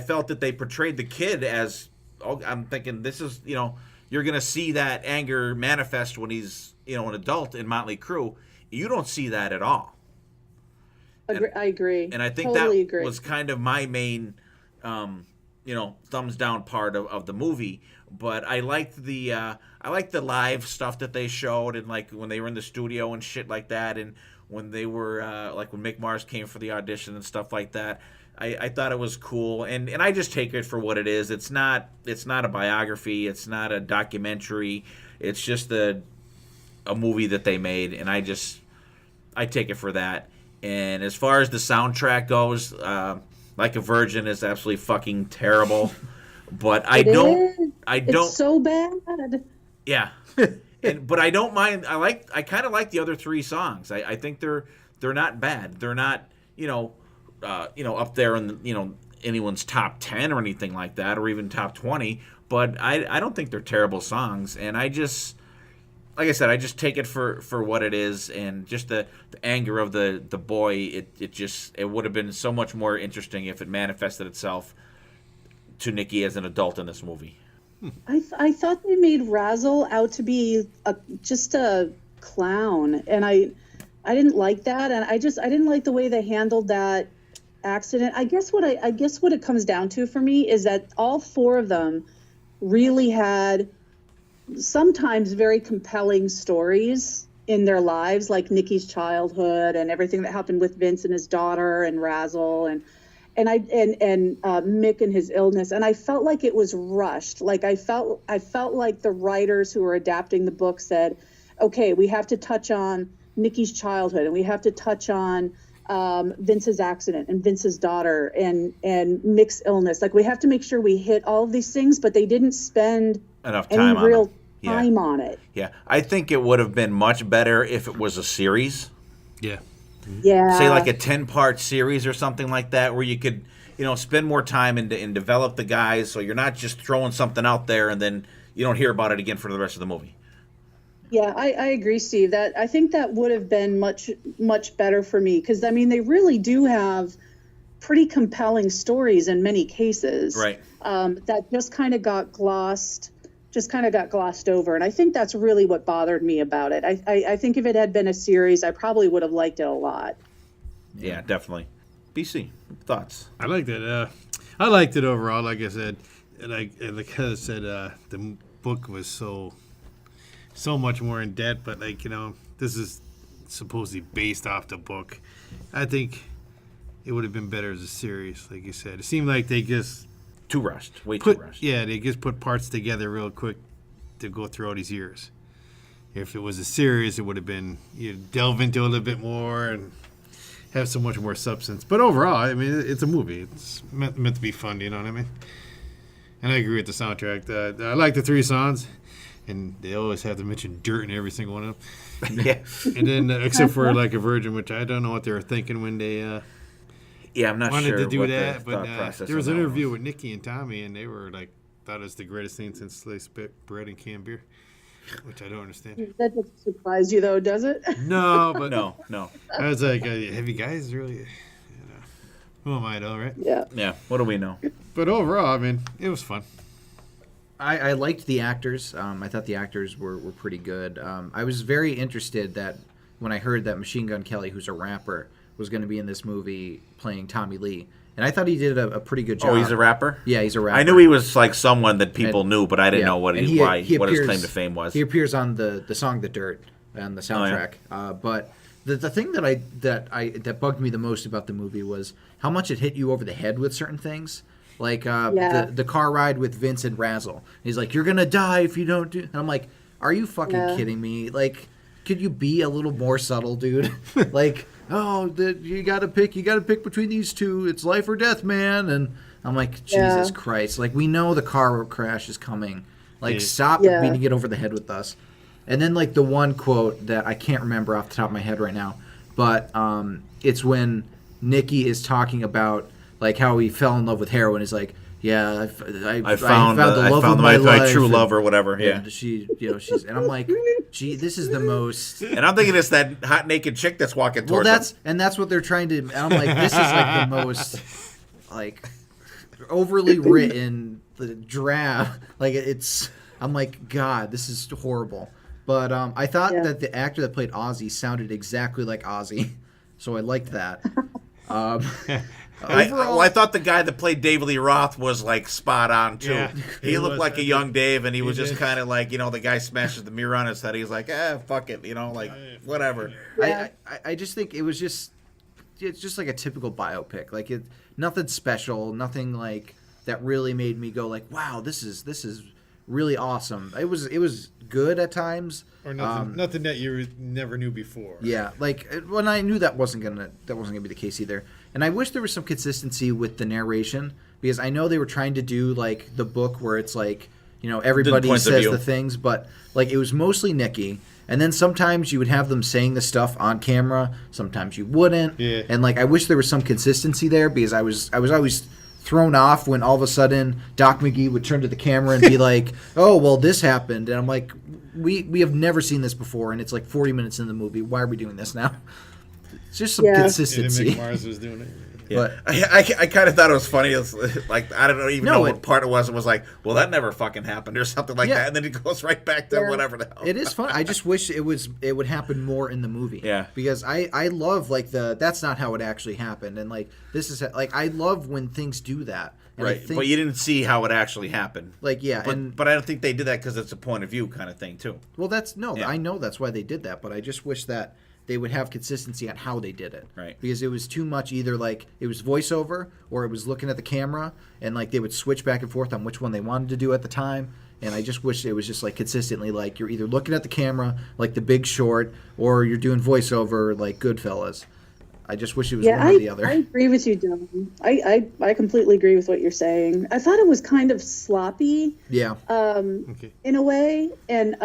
[SPEAKER 3] felt that they portrayed the kid as. I'm thinking this is you're gonna see that anger manifest when he's an adult in Motley Crue. You don't see that at all.
[SPEAKER 6] I agree.
[SPEAKER 3] And I think
[SPEAKER 6] totally
[SPEAKER 3] that was kind of my main, thumbs down part of the movie. But I liked the live stuff that they showed, and like when they were in the studio and shit like that, and when they were like when Mick Mars came for the audition and stuff like that. I thought it was cool, and I just take it for what it is. It's not a biography. It's not a documentary. It's just a movie that they made, and I take it for that. And as far as the soundtrack goes, Like a Virgin is absolutely fucking terrible. But
[SPEAKER 6] It's so bad.
[SPEAKER 3] Yeah. But I don't mind. I kind of like the other three songs. I think they're not bad. They're not up there in anyone's top 10 or anything like that, or even top 20. But I don't think they're terrible songs. And like I said, I just take it for what it is, and just the anger of the boy. It would have been so much more interesting if it manifested itself to Nicky as an adult in this movie.
[SPEAKER 6] I thought they made Razzle out to be just a clown, and I didn't like that, and I didn't like the way they handled that accident. I guess what it comes down to for me is that all four of them really had sometimes very compelling stories in their lives, like Nikki's childhood and everything that happened with Vince and his daughter and Razzle and Mick and his illness. And I felt like it was rushed. Like I felt like the writers who were adapting the book said, okay, we have to touch on Nikki's childhood and we have to touch on Vince's accident and Vince's daughter and Mick's illness. Like we have to make sure we hit all of these things, but they didn't spend
[SPEAKER 3] enough time
[SPEAKER 6] any real
[SPEAKER 3] on
[SPEAKER 6] time on it.
[SPEAKER 3] Yeah, I think it would have been much better if it was a series.
[SPEAKER 4] Yeah.
[SPEAKER 6] Yeah.
[SPEAKER 3] Say like a 10-part series or something like that, where you could, spend more time and develop the guys, so you're not just throwing something out there and then you don't hear about it again for the rest of the movie.
[SPEAKER 6] Yeah, I agree, Steve. That I think that would have been much better for me, because I mean they really do have pretty compelling stories in many cases.
[SPEAKER 3] Right.
[SPEAKER 6] That just kind of got glossed over, and I think that's really what bothered me about it. I think if it had been a series, I probably would have liked it a lot.
[SPEAKER 3] Yeah, definitely. BC, thoughts?
[SPEAKER 4] I liked it. I liked it overall. Like I said, like Heather said, the book was so much more in depth. But this is supposedly based off the book. I think it would have been better as a series, like you said. It seemed like they just
[SPEAKER 3] Too rushed. Way too rushed.
[SPEAKER 4] Yeah, they just put parts together real quick to go through all these years. If it was a series, it would have been you delve into a little bit more and have so much more substance. But overall, I mean, it's a movie. It's meant to be fun, you know what I mean? And I agree with the soundtrack. I like the 3 songs, and they always have to mention dirt in every single one of them.
[SPEAKER 3] Yeah.
[SPEAKER 4] And then, except for like a Virgin, which I don't know what they were thinking when they
[SPEAKER 3] Yeah, I'm not
[SPEAKER 4] wanted
[SPEAKER 3] sure
[SPEAKER 4] to do
[SPEAKER 3] what
[SPEAKER 4] that.
[SPEAKER 3] the
[SPEAKER 4] But
[SPEAKER 3] thought process
[SPEAKER 4] there was
[SPEAKER 3] on
[SPEAKER 4] an
[SPEAKER 3] that
[SPEAKER 4] interview with Nikki and Tommy, and they were like, thought it was the greatest thing since sliced bread and canned beer, which I don't understand.
[SPEAKER 6] That doesn't surprise you, though, does it?
[SPEAKER 4] No, but
[SPEAKER 3] No.
[SPEAKER 4] I was like, have you guys really? Who am I, though, right?
[SPEAKER 6] Yeah.
[SPEAKER 3] Yeah, what do we know?
[SPEAKER 4] But overall, I mean, it was fun.
[SPEAKER 5] I liked the actors. I thought the actors were pretty good. I was very interested that when I heard that Machine Gun Kelly, who's a rapper, was going to be in this movie playing Tommy Lee. And I thought he did a pretty good job.
[SPEAKER 3] Oh, he's a rapper?
[SPEAKER 5] Yeah, he's a rapper.
[SPEAKER 3] I knew he was like someone that people knew, but I didn't know what
[SPEAKER 5] And
[SPEAKER 3] what his claim to fame was.
[SPEAKER 5] He appears on the song "The Dirt" on the soundtrack. But the thing that bugged me the most about the movie was how much it hit you over the head with certain things. Like the car ride with Vince and Razzle. He's like, "You're gonna die if you don't do." And I'm like, "Are you fucking kidding me? Like, could you be a little more subtle, dude? Like, you gotta pick between these two. It's life or death, man." And I'm like, Jesus Christ! Like, we know the car crash is coming. Like, stop beating it over the head with us. And then like the one quote that I can't remember off the top of my head right now, but it's when Nikki is talking about like how he fell in love with heroin. He's like, "Yeah, I found the love of my life,
[SPEAKER 3] my true love or whatever." Yeah,
[SPEAKER 5] and she's, and I'm like, gee, this is the most.
[SPEAKER 3] And I'm thinking it's that hot naked chick that's walking
[SPEAKER 5] Well,
[SPEAKER 3] towards them.
[SPEAKER 5] that's what they're trying to. And I'm like, this is like the most like overly written, the drab. Like it's. I'm like, God, this is horrible. But I thought that the actor that played Ozzy sounded exactly like Ozzy, so I liked that. Overall,
[SPEAKER 3] I thought the guy that played David Lee Roth was like spot on too.
[SPEAKER 4] Yeah,
[SPEAKER 3] he looked like a young Dave, and he was just kind of like the guy smashes the mirror on his head. He's like, fuck it, like whatever.
[SPEAKER 5] I just think it's just like a typical biopic. Like nothing special, nothing like that really made me go like, wow, this is really awesome. It was good at times.
[SPEAKER 4] Or nothing that you never knew before.
[SPEAKER 5] Yeah, like when I knew that wasn't gonna be the case either. And I wish there was some consistency with the narration, because I know they were trying to do like the book where it's like, everybody says the things, but like it was mostly Nikki. And then sometimes you would have them saying the stuff on camera, sometimes you wouldn't.
[SPEAKER 4] Yeah.
[SPEAKER 5] And like I wish there was some consistency there, because I was always thrown off when all of a sudden Doc McGee would turn to the camera and be like, "Oh, well, this happened," and I'm like, "We have never seen this before, and it's like 40 minutes in the movie. Why are we doing this now?" It's just some consistency.
[SPEAKER 4] Mick Mars was doing it.
[SPEAKER 3] Yeah. But I kind of thought it was funny. It's like I don't even know what part it was. It was like, well, that never fucking happened or something like that, and then it goes right back to whatever the hell.
[SPEAKER 5] It is fun. I just wish it would happen more in the movie.
[SPEAKER 3] Yeah,
[SPEAKER 5] because I love like that's not how it actually happened, and like this is like I love when things do that, And I
[SPEAKER 3] Right,
[SPEAKER 5] think,
[SPEAKER 3] but you didn't see how it actually happened.
[SPEAKER 5] like, yeah,
[SPEAKER 3] But I don't think they did that because it's a point of view kind of thing too.
[SPEAKER 5] well,
[SPEAKER 3] Yeah.
[SPEAKER 5] I know that's why they did that, but I just wish that they would have consistency on how they did it.
[SPEAKER 3] Right.
[SPEAKER 5] Because it was too much either like it was voiceover or it was looking at the camera and like they would switch back and forth on which one they wanted to do at the time. And I just wish it was just like consistently like you're either looking at the camera like The Big Short or you're doing voiceover like Goodfellas. I just wish it was one or the other.
[SPEAKER 6] I agree with you, Dylan. I completely agree with what you're saying. I thought it was kind of sloppy.
[SPEAKER 5] Yeah.
[SPEAKER 6] In a way, and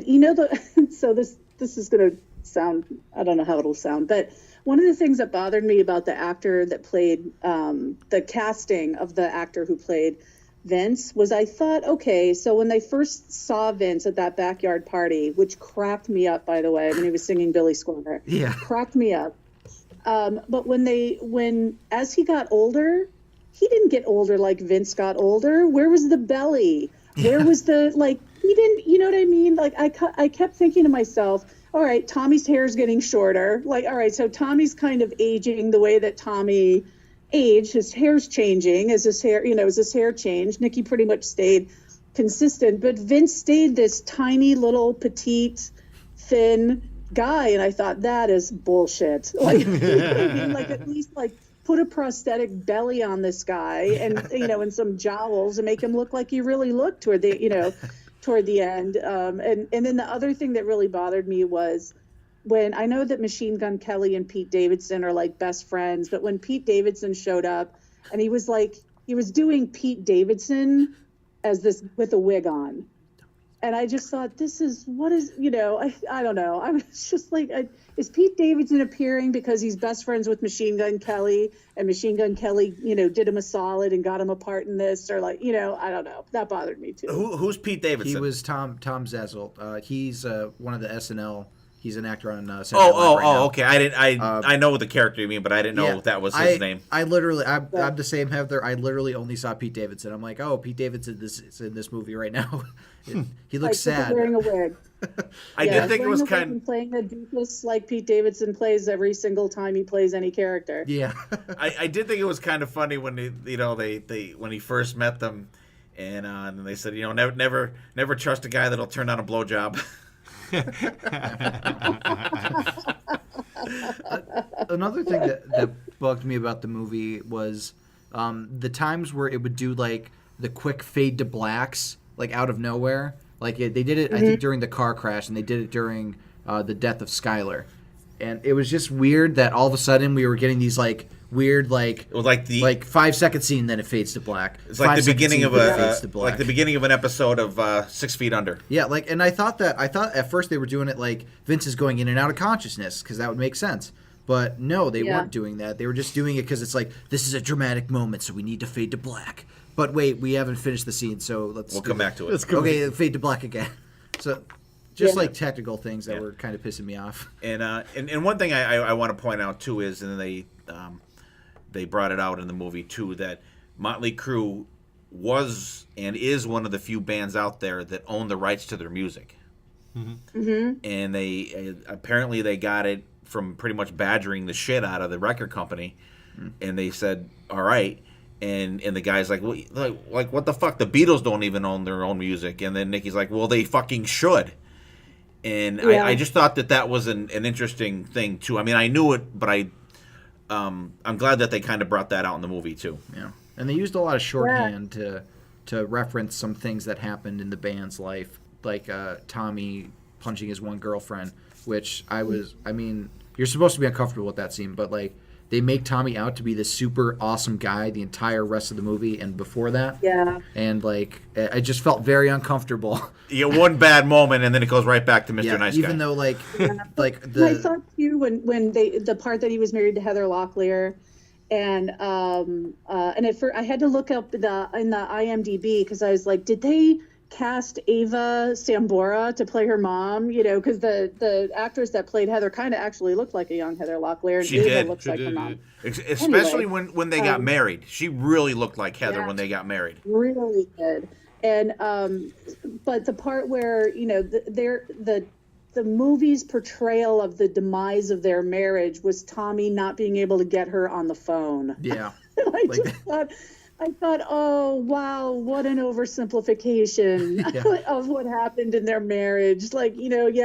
[SPEAKER 6] you know so this is gonna sound, I don't know how it'll sound, but one of the things that bothered me about the actor that played the casting of the actor who played Vince was I thought, okay, so when they first saw Vince at that backyard party, which cracked me up, by the way, when he was singing Billy Squire, cracked me up. But as he got older, he didn't get older like Vince got older. Where was the belly? Where was the, like, he didn't, you know what I mean? Like, I kept thinking to myself, all right, Tommy's hair is getting shorter. Like, all right, so Tommy's kind of aging the way that Tommy aged. His hair's changing as his hair changed. Nicky pretty much stayed consistent, but Vince stayed this tiny little petite, thin guy, and I thought that is bullshit. Like, you know what I mean? Like, at least like put a prosthetic belly on this guy and and some jowls and make him look like he really looked toward the end. And then the other thing that really bothered me was when I know that Machine Gun Kelly and Pete Davidson are like best friends, but when Pete Davidson showed up and he was doing Pete Davidson as this with a wig on. And I just thought, I don't know. I was just like, is Pete Davidson appearing because he's best friends with Machine Gun Kelly and Machine Gun Kelly, did him a solid and got him a part in this, or like, I don't know. That bothered me too.
[SPEAKER 3] Who's Pete Davidson?
[SPEAKER 5] He was Tom Zezel. He's one of the SNL. He's an actor on Saturday Night Live right now.
[SPEAKER 3] Okay. I know the character you mean, but I didn't know that was his name.
[SPEAKER 5] I'm the same, Heather. I literally only saw Pete Davidson. I'm like, oh, Pete Davidson is in this movie right now. He looks sad.
[SPEAKER 6] Wearing a wig.
[SPEAKER 3] I did think it was kind of
[SPEAKER 6] playing a doofus like Pete Davidson plays every single time he plays any character.
[SPEAKER 5] Yeah.
[SPEAKER 3] I did think it was kind of funny when they when he first met them, and they said never trust a guy that'll turn down a blowjob.
[SPEAKER 5] Another thing that bugged me about the movie was the times where it would do like the quick fade to blacks like out of nowhere. Like they did it, I think, during the car crash, and they did it during the death of Skylar. And it was just weird that all of a sudden we were getting these like weird like 5 second scene, then it fades to black.
[SPEAKER 3] It's like the beginning of the beginning of an episode of 6 Feet Under.
[SPEAKER 5] Yeah, like, and I thought at first they were doing it like Vince is going in and out of consciousness because that would make sense. But no, they weren't doing that. They were just doing it because it's like this is a dramatic moment, so we need to fade to black. But wait, we haven't finished the scene, so we'll
[SPEAKER 3] come back to it.
[SPEAKER 5] Okay, fade to black again. So. Just like technical things that were kind of pissing me off.
[SPEAKER 3] And one thing I want to point out too is, and they brought it out in the movie too, that Motley Crue was and is one of the few bands out there that own the rights to their music. Mm-hmm. And they apparently they got it from pretty much badgering the shit out of the record company, and they said, "All right." And the guy's like, what the fuck? The Beatles don't even own their own music. And then Nicky's like, well, they fucking should. And I just thought that was an interesting thing too. I mean, I knew it, but I'm glad that they kind of brought that out in the movie too.
[SPEAKER 5] Yeah, and they used a lot of shorthand to reference some things that happened in the band's life, like Tommy punching his one girlfriend, which you're supposed to be uncomfortable with that scene, but like they make Tommy out to be this super awesome guy the entire rest of the movie and before that. Yeah. And like I just felt very uncomfortable.
[SPEAKER 3] You get one bad moment and then it goes right back to Mr. Nice Guy.
[SPEAKER 5] Even though like
[SPEAKER 6] I thought too when the part that he was married to Heather Locklear, and at first I had to look up in the IMDb because I was like, did they cast Ava Sambora to play her mom? Because the actress that played Heather kind of actually looked like a young Heather Locklear, and
[SPEAKER 3] she
[SPEAKER 6] Ava looks like her mom.
[SPEAKER 3] Especially when they got married. She really looked like Heather when they got married.
[SPEAKER 6] Really good. And but the part where the movie's portrayal of the demise of their marriage was Tommy not being able to get her on the phone.
[SPEAKER 5] Yeah.
[SPEAKER 6] I thought, oh wow, what an oversimplification of what happened in their marriage. Like,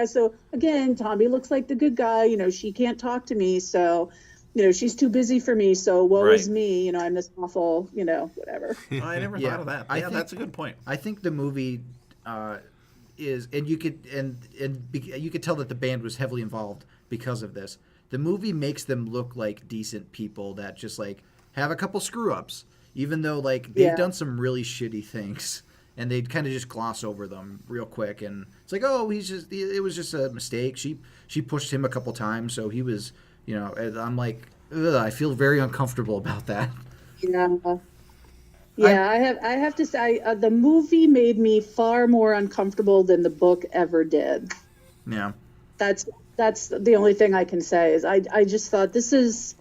[SPEAKER 6] so again, Tommy looks like the good guy, she can't talk to me, so she's too busy for me, so woe is me, I'm this awful, whatever.
[SPEAKER 3] Oh, I never thought of that. I think that's a good point.
[SPEAKER 5] I think the movie is, and you could you could tell that the band was heavily involved because of this. The movie makes them look like decent people that just like have a couple screw ups, even though like they've done some really shitty things, and they'd kind of just gloss over them real quick, and it's like, oh, it was just a mistake. She pushed him a couple times, so he was, and I'm like, ugh, I feel very uncomfortable about that.
[SPEAKER 6] Yeah, I have to say, the movie made me far more uncomfortable than the book ever did.
[SPEAKER 5] Yeah,
[SPEAKER 6] that's the only thing I can say is I just thought this is,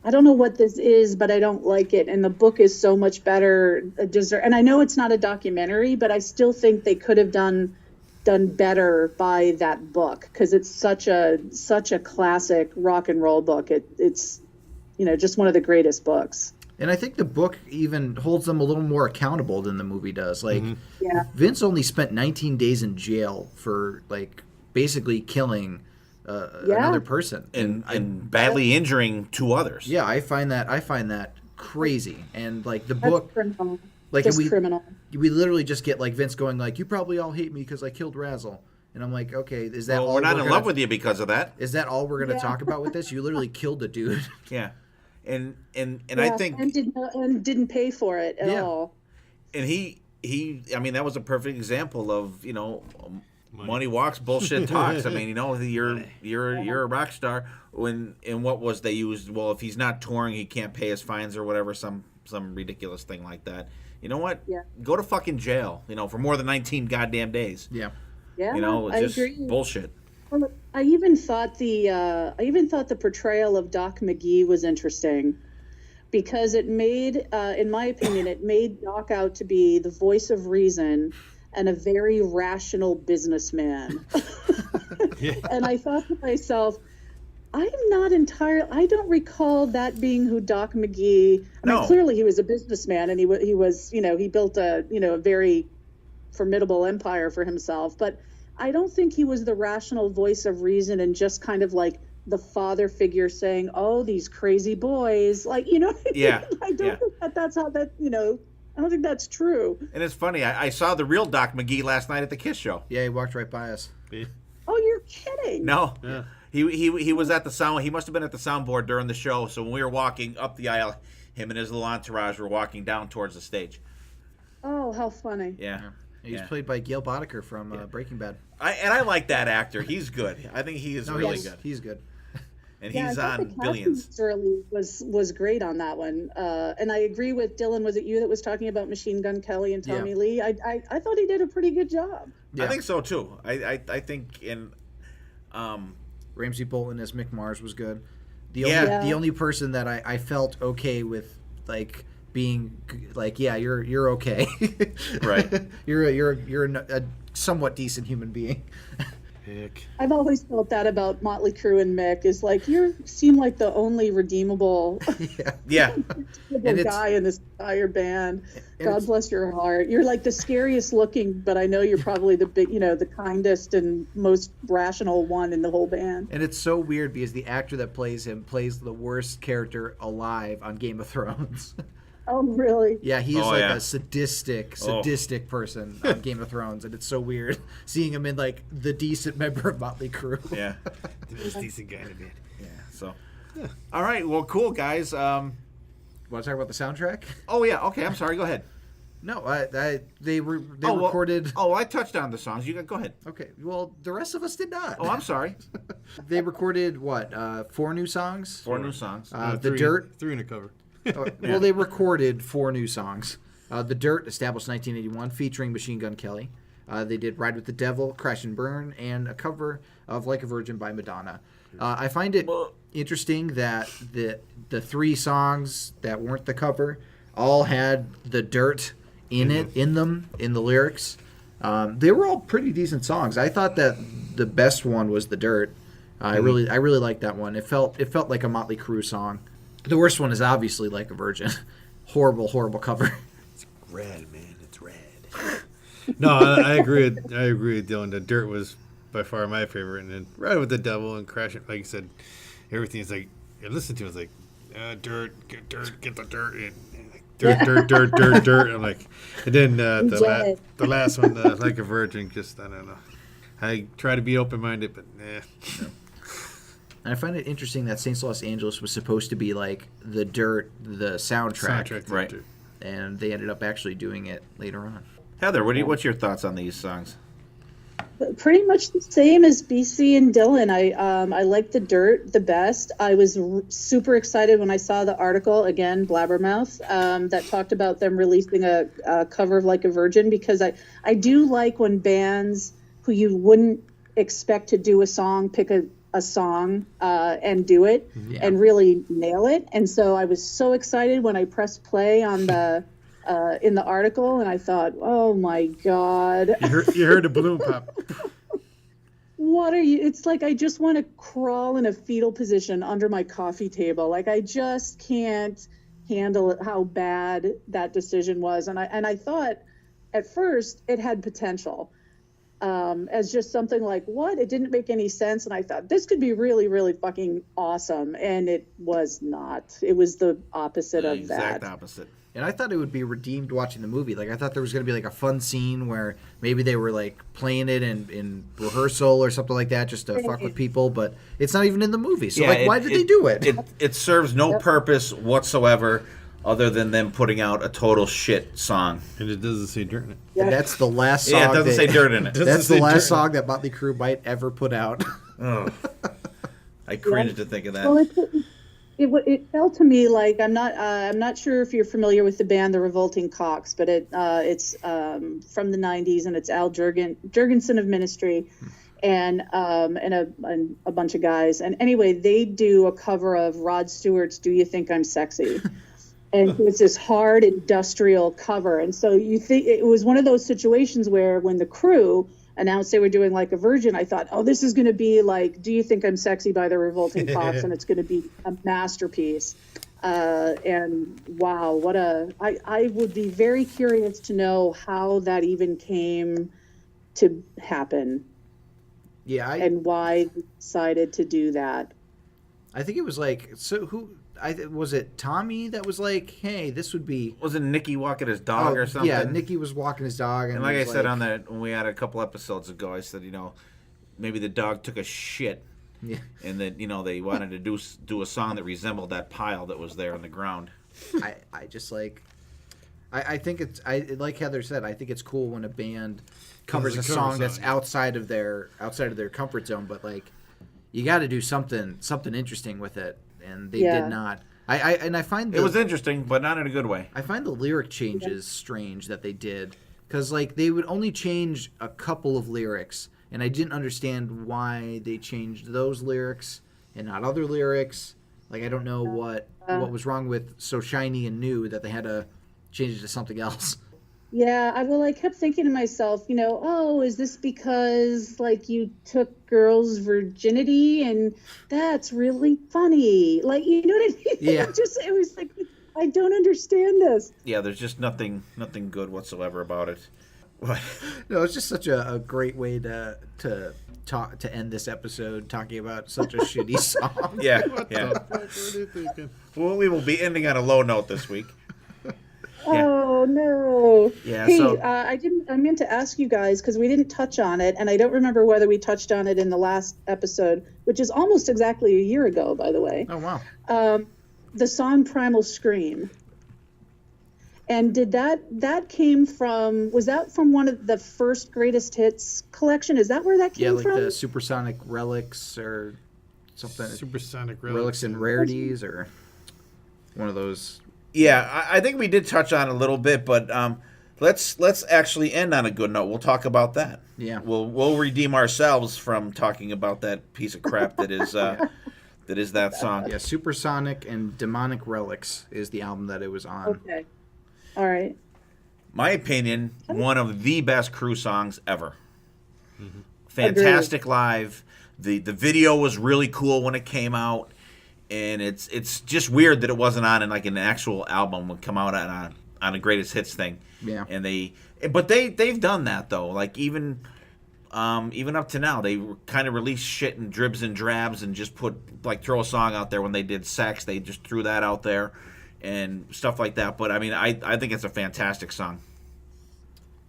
[SPEAKER 6] I don't know what this is, but I don't like it, and the book is so much better. And I know it's not a documentary, but I still think they could have done better by that book, because it's such a classic rock and roll book. It's just one of the greatest books.
[SPEAKER 5] And I think the book even holds them a little more accountable than the movie does. Like, Vince only spent 19 days in jail for like basically killing another person
[SPEAKER 3] and badly injuring two others.
[SPEAKER 5] Yeah, I find that crazy. And like the book,
[SPEAKER 6] criminal.
[SPEAKER 5] like
[SPEAKER 6] criminal.
[SPEAKER 5] We literally just get like Vince going like, "You probably all hate me because I killed Razzle." And I'm like, okay, is that all
[SPEAKER 3] we're not in love with you because of that?
[SPEAKER 5] Is that all we're going to talk about with this? You literally killed a dude.
[SPEAKER 3] Yeah. And I think
[SPEAKER 6] and didn't pay for it at all.
[SPEAKER 3] And he I mean, that was a perfect example of, money walks, bullshit talks. I mean, you're a rock star. And what was they used? Well, if he's not touring, he can't pay his fines or whatever, some ridiculous thing like that. You know what?
[SPEAKER 6] Yeah.
[SPEAKER 3] Go to fucking jail, for more than 19 goddamn days.
[SPEAKER 5] Yeah.
[SPEAKER 6] Yeah.
[SPEAKER 3] It's just
[SPEAKER 6] agree.
[SPEAKER 3] bullshit.
[SPEAKER 6] Well, I even thought the portrayal of Doc McGee was interesting, because it made, in my opinion, it made Doc out to be the voice of reason and a very rational businessman. And I thought to myself, I don't recall that being who Doc McGee. I mean, clearly he was a businessman, and he was he built a very formidable empire for himself, but I don't think he was the rational voice of reason and just kind of like the father figure saying, "Oh, these crazy boys," like
[SPEAKER 3] Yeah.
[SPEAKER 6] I don't think that's how that I don't think that's true.
[SPEAKER 3] And it's funny. I saw the real Doc McGee last night at the Kiss show.
[SPEAKER 5] Yeah, he walked right by us.
[SPEAKER 6] Oh, you're kidding?
[SPEAKER 3] No. Yeah. He was at the sound. He must have been at the soundboard during the show. So when we were walking up the aisle, him and his little entourage were walking down towards the stage.
[SPEAKER 6] Oh, how funny!
[SPEAKER 3] Yeah.
[SPEAKER 5] He's played by Gail Boddicker from Breaking Bad.
[SPEAKER 3] I like that actor. He's good. I think he is really good.
[SPEAKER 5] He's good.
[SPEAKER 3] And he's on Billions.
[SPEAKER 6] Was great on that one. And I agree with Dylan. Was it you that was talking about Machine Gun Kelly and Tommy Lee? I thought he did a pretty good job.
[SPEAKER 3] Yeah. I think so too. I think in
[SPEAKER 5] Ramsey Bolton as Mick Mars was good. The only person that I felt okay with, like, being like, yeah, you're okay.
[SPEAKER 3] Right.
[SPEAKER 5] You're a somewhat decent human being.
[SPEAKER 4] Heck.
[SPEAKER 6] I've always felt that about Motley Crue and Mick, is like, you seem like the only redeemable
[SPEAKER 3] yeah.
[SPEAKER 6] guy in this entire band. God bless your heart. You're like the scariest looking, but I know you're probably the kindest and most rational one in the whole band.
[SPEAKER 5] And it's so weird because the actor that plays him plays the worst character alive on Game of Thrones.
[SPEAKER 6] Oh, really?
[SPEAKER 5] Yeah, he's a sadistic person on Game of Thrones, and it's so weird seeing him in like the decent member of Motley Crue.
[SPEAKER 3] Yeah,
[SPEAKER 4] the most decent guy in the band.
[SPEAKER 3] Yeah. So, all right, well, cool guys.
[SPEAKER 5] Want to talk about the soundtrack?
[SPEAKER 3] Oh yeah. Okay, I'm sorry. Go ahead.
[SPEAKER 5] No, they recorded.
[SPEAKER 3] Well, I touched on the songs. You go ahead.
[SPEAKER 5] Okay. Well, the rest of us did not.
[SPEAKER 3] Oh, I'm sorry.
[SPEAKER 5] They recorded what? 4 new songs.
[SPEAKER 3] 4 new songs.
[SPEAKER 5] The Dirt.
[SPEAKER 4] 3 in a cover.
[SPEAKER 5] Well, they recorded 4 new songs. The Dirt, established 1981, featuring Machine Gun Kelly. They did Ride with the Devil, Crash and Burn, and a cover of Like a Virgin by Madonna. I find it interesting that the 3 songs that weren't the cover all had the dirt in the lyrics. They were all pretty decent songs. I thought that the best one was The Dirt. I really liked that one. It felt like a Motley Crue song. The worst one is obviously Like a Virgin. Horrible, horrible cover.
[SPEAKER 3] Red, man. It's red.
[SPEAKER 4] No, I agree. I agree with Dylan. The Dirt was by far my favorite, and then Ride with the Devil and Crash It. Like you said, everything's like you listen to. It's like dirt, get the dirt in. Like, dirt. I'm like, and then the last one, Like a Virgin. Just I don't know. I try to be open minded, but nah.
[SPEAKER 5] And I find it interesting that Saints Los Angeles was supposed to be like the Dirt, the soundtrack,
[SPEAKER 4] to
[SPEAKER 3] right?
[SPEAKER 4] Dirt.
[SPEAKER 5] And they ended up actually doing it later on.
[SPEAKER 3] Heather, what's your thoughts on these songs?
[SPEAKER 6] Pretty much the same as BC and Dylan. I like the Dirt the best. I was super excited when I saw the article, again, Blabbermouth, that talked about them releasing a cover of Like a Virgin, because I do like when bands who you wouldn't expect to do a song pick a song and do it and really nail it. And so I was so excited when I pressed play on the in the article, and I thought, oh my God.
[SPEAKER 4] You heard the balloon pop.
[SPEAKER 6] What are you? It's like I just want to crawl in a fetal position under my coffee table. Like I just can't handle it, how bad that decision was. And I thought at first it had potential as just something like, what? It didn't make any sense. And I thought this could be really, really fucking awesome. And it was not. It was the opposite of that.
[SPEAKER 3] Exact opposite.
[SPEAKER 5] And I thought it would be redeemed watching the movie. Like, I thought there was going to be, like, a fun scene where maybe they were, like, playing it in rehearsal or something like that just to fuck with people. But it's not even in the movie. So, why did they do it?
[SPEAKER 3] It serves no purpose whatsoever other than them putting out a total shit song.
[SPEAKER 4] And it doesn't say Dirt in it.
[SPEAKER 5] And that's the last song.
[SPEAKER 3] Yeah, it doesn't say Dirt in it.
[SPEAKER 5] That's the last song that Motley Crue might ever put out.
[SPEAKER 3] Oh. I cringe to think of that.
[SPEAKER 6] Well, it felt to me like I'm not sure if you're familiar with the band The Revolting Cocks, but it's from the 90s, and it's Al Jurgensen of Ministry and a bunch of guys. And anyway, they do a cover of Rod Stewart's Do You Think I'm Sexy? And it's this hard industrial cover. And so you think it was one of those situations where when the Crüe announced they were doing Like a Virgin, I thought, oh, this is going to be like Do You Think I'm Sexy by the Revolting Cocks, and it's going to be a masterpiece. And wow, I would be very curious to know how that even came to happen.
[SPEAKER 5] Yeah,
[SPEAKER 6] and why they decided to do that.
[SPEAKER 5] I think it was like, so who... was it Tommy that was like, hey, this would be...
[SPEAKER 3] Wasn't Nicky walking his dog or something?
[SPEAKER 5] Yeah, Nicky was walking his dog.
[SPEAKER 3] And like I said on that, when we had a couple episodes ago, I said, maybe the dog took a shit.
[SPEAKER 5] Yeah.
[SPEAKER 3] And that, they wanted to do a song that resembled that pile that was there on the ground.
[SPEAKER 5] I just like... I think it's... like Heather said, I think it's cool when a band covers a song that's outside of their comfort zone, but like, you got to do something interesting with it. And they did not. I find
[SPEAKER 3] it was interesting, but not in a good way.
[SPEAKER 5] I find the lyric changes strange that they did, because like they would only change a couple of lyrics, and I didn't understand why they changed those lyrics and not other lyrics. Like I don't know what was wrong with So Shiny and New that they had to change it to something else.
[SPEAKER 6] Yeah, I kept thinking to myself, oh, is this because like you took girls' virginity, and that's really funny? Like, you know what I mean?
[SPEAKER 5] Yeah.
[SPEAKER 6] It was like, I don't understand this.
[SPEAKER 3] Yeah, there's just nothing good whatsoever about it.
[SPEAKER 5] No, it's just such a great way to end this episode talking about such a shitty song.
[SPEAKER 3] Yeah.
[SPEAKER 4] What the fuck were they thinking?
[SPEAKER 3] Well, we will be ending on a low note this week.
[SPEAKER 6] Oh no!
[SPEAKER 3] Yeah.
[SPEAKER 6] Hey,
[SPEAKER 3] So
[SPEAKER 6] I meant to ask you guys, because we didn't touch on it, and I don't remember whether we touched on it in the last episode, which is almost exactly a year ago, by the way.
[SPEAKER 5] Oh wow!
[SPEAKER 6] The song "Primal Scream." And did that came from? Was that from one of the first greatest hits collection? Is that where that came from?
[SPEAKER 5] Yeah, like the Supersonic Relics or something.
[SPEAKER 4] Supersonic
[SPEAKER 5] Relics and Rarities, or one of those.
[SPEAKER 3] yeah, I think we did touch on it a little bit, but let's actually end on a good note. We'll talk about that.
[SPEAKER 5] Yeah.
[SPEAKER 3] We'll redeem ourselves from talking about that piece of crap that is that song.
[SPEAKER 5] Yeah, Supersonic and Demonic Relics is the album that it was on.
[SPEAKER 6] Okay. All right.
[SPEAKER 3] My opinion, one of the best Crüe songs ever. Mm-hmm. Fantastic live. The video was really cool when it came out, and it's just weird that it wasn't on in like an actual album would come out on a greatest hits thing.
[SPEAKER 5] Yeah.
[SPEAKER 3] And they've done that though. Like even up to now, they kind of release shit in dribs and drabs and just throw a song out there. When they did Sex, they just threw that out there and stuff like that. But I mean, I think it's a fantastic song.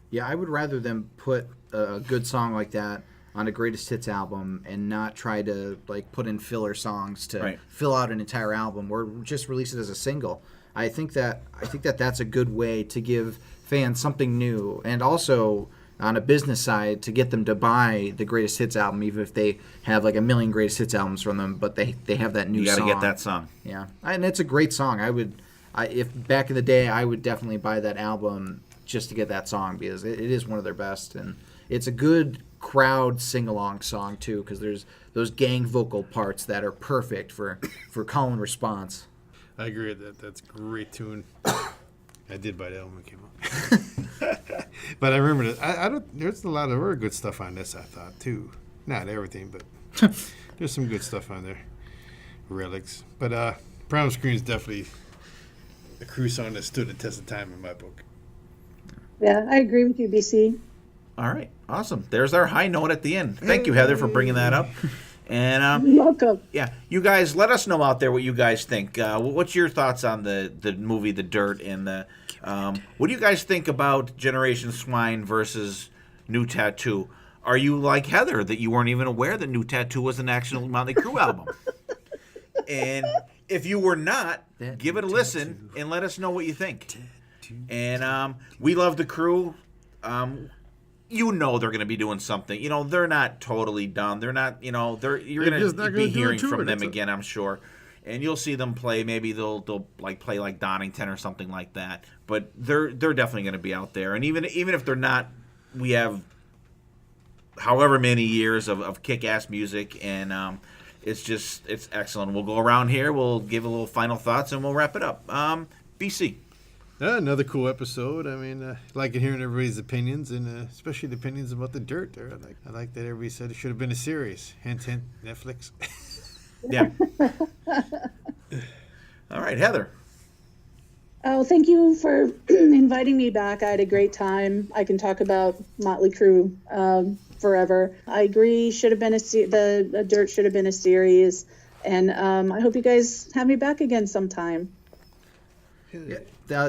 [SPEAKER 5] Yeah, I would rather them put a good song like that on a greatest hits album and not try to like put in filler songs to fill out an entire album, or just release it as a single. I think that that's a good way to give fans something new, and also on a business side to get them to buy the greatest hits album, even if they have like a million greatest hits albums from them, but they have that new song.
[SPEAKER 3] You got to get that song.
[SPEAKER 5] Yeah, and it's a great song. If back in the day, I would definitely buy that album just to get that song, because it is one of their best, and it's a good crowd sing-along song too, because there's those gang vocal parts that are perfect for call and response.
[SPEAKER 4] I agree with that. That's a great tune. I did buy that album when it came out. But I remember that. There's a lot of very good stuff on this, I thought, too. Not everything, but there's some good stuff on there. Relics. But Prom Screen is definitely a Crüe song that stood the test of time in my book.
[SPEAKER 6] Yeah, I agree with you, BC.
[SPEAKER 3] All right, awesome. There's our high note at the end. Thank you, Heather, for bringing that up. And
[SPEAKER 6] You're welcome.
[SPEAKER 3] yeah, you guys, let us know out there what you guys think. What's your thoughts on the movie The Dirt, and what do you guys think about Generation Swine versus New Tattoo? Are you like Heather, that you weren't even aware that New Tattoo was an actual Motley Crue album? And if you were not, give it a listen and let us know what you think. And we love the Crüe. You know they're going to be doing something. You know, they're not totally done. They're not, you know, you're going to be hearing from them again, I'm sure. And you'll see them play. Maybe they'll like play like Donington or something like that. But they're definitely going to be out there. And even if they're not, we have however many years of kick-ass music, and it's excellent. We'll go around here. We'll give a little final thoughts, and we'll wrap it up. BC.
[SPEAKER 4] Another cool episode. I mean, I like hearing everybody's opinions, and especially the opinions about The Dirt. There, I like that everybody said it should have been a series. Hint, hint, Netflix.
[SPEAKER 3] Yeah. All right, Heather.
[SPEAKER 6] Oh, thank you for inviting me back. I had a great time. I can talk about Motley Crue forever. I agree. Should have been the Dirt should have been a series, and I hope you guys have me back again sometime.
[SPEAKER 5] Yeah.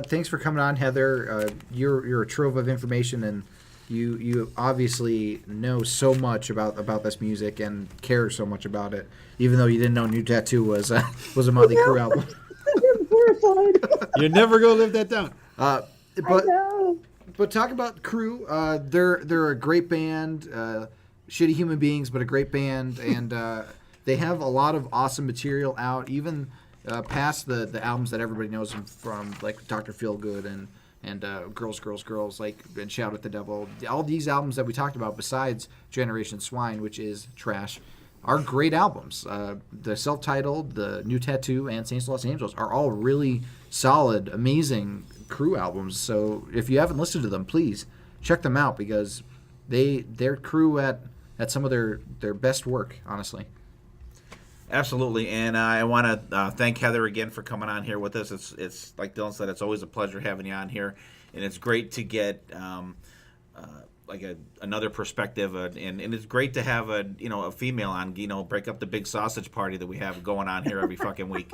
[SPEAKER 5] Thanks for coming on, Heather. You're a trove of information, and you obviously know so much about this music and care so much about it, even though you didn't know New Tattoo was a Motley Crue album.
[SPEAKER 6] I'm horrified.
[SPEAKER 4] You're never gonna live that down.
[SPEAKER 6] I know.
[SPEAKER 5] But talk about Crüe. They're a great band, shitty human beings, but a great band, and they have a lot of awesome material out, even past the albums that everybody knows them from, like Dr. Feelgood and Girls, Girls, Girls, like, and Shout at the Devil. All these albums that we talked about, besides Generation Swine, which is trash, are great albums. The self-titled, the New Tattoo, and Saints of Los Angeles are all really solid, amazing Crüe albums. So if you haven't listened to them, please check them out, because they're Crüe at some of their best work, honestly.
[SPEAKER 3] Absolutely, and I want to thank Heather again for coming on here with us. It's like Dylan said, it's always a pleasure having you on here, and it's great to get another perspective, and it's great to have a female on, break up the big sausage party that we have going on here every fucking week,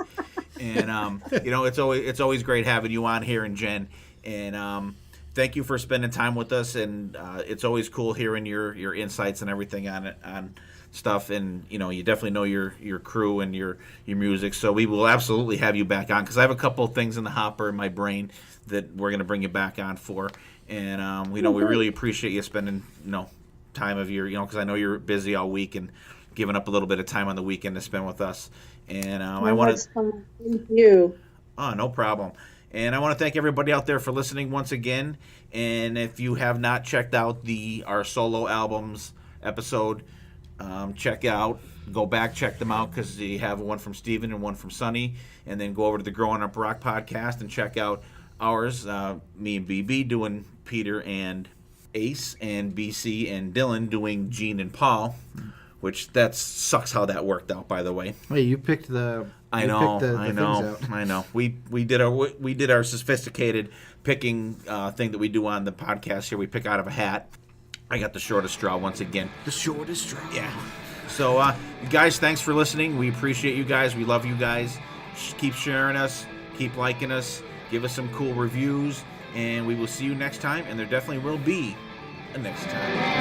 [SPEAKER 3] and it's always great having you on here, and Jen, and thank you for spending time with us, and it's always cool hearing your insights and everything on stuff, and you definitely know your Crüe and your music, so we will absolutely have you back on, because I have a couple of things in the hopper in my brain that we're going to bring you back on for, and we really appreciate you spending time of your because I know you're busy all week and giving up a little bit of time on the weekend to spend with us, and I want to
[SPEAKER 6] thank you.
[SPEAKER 3] Oh, no problem. And I want to thank everybody out there for listening once again, and if you have not checked out our solo albums episode, go back, check them out, because you have one from Steven and one from Sonny, and then go over to the Growing Up Rock podcast and check out ours, me and BB doing Peter and Ace, and BC and Dylan doing Gene and Paul, which that sucks how that worked out, by the way.
[SPEAKER 5] Wait, you picked the
[SPEAKER 3] I
[SPEAKER 5] You
[SPEAKER 3] know,
[SPEAKER 5] picked the
[SPEAKER 3] I
[SPEAKER 5] things
[SPEAKER 3] know,
[SPEAKER 5] out.
[SPEAKER 3] I know. We did our sophisticated picking thing that we do on the podcast here. We pick out of a hat. I got the shortest straw once again.
[SPEAKER 2] The shortest straw.
[SPEAKER 3] Yeah. So, guys, thanks for listening. We appreciate you guys. We love you guys. Keep sharing us. Keep liking us. Give us some cool reviews. And we will see you next time. And there definitely will be a next time.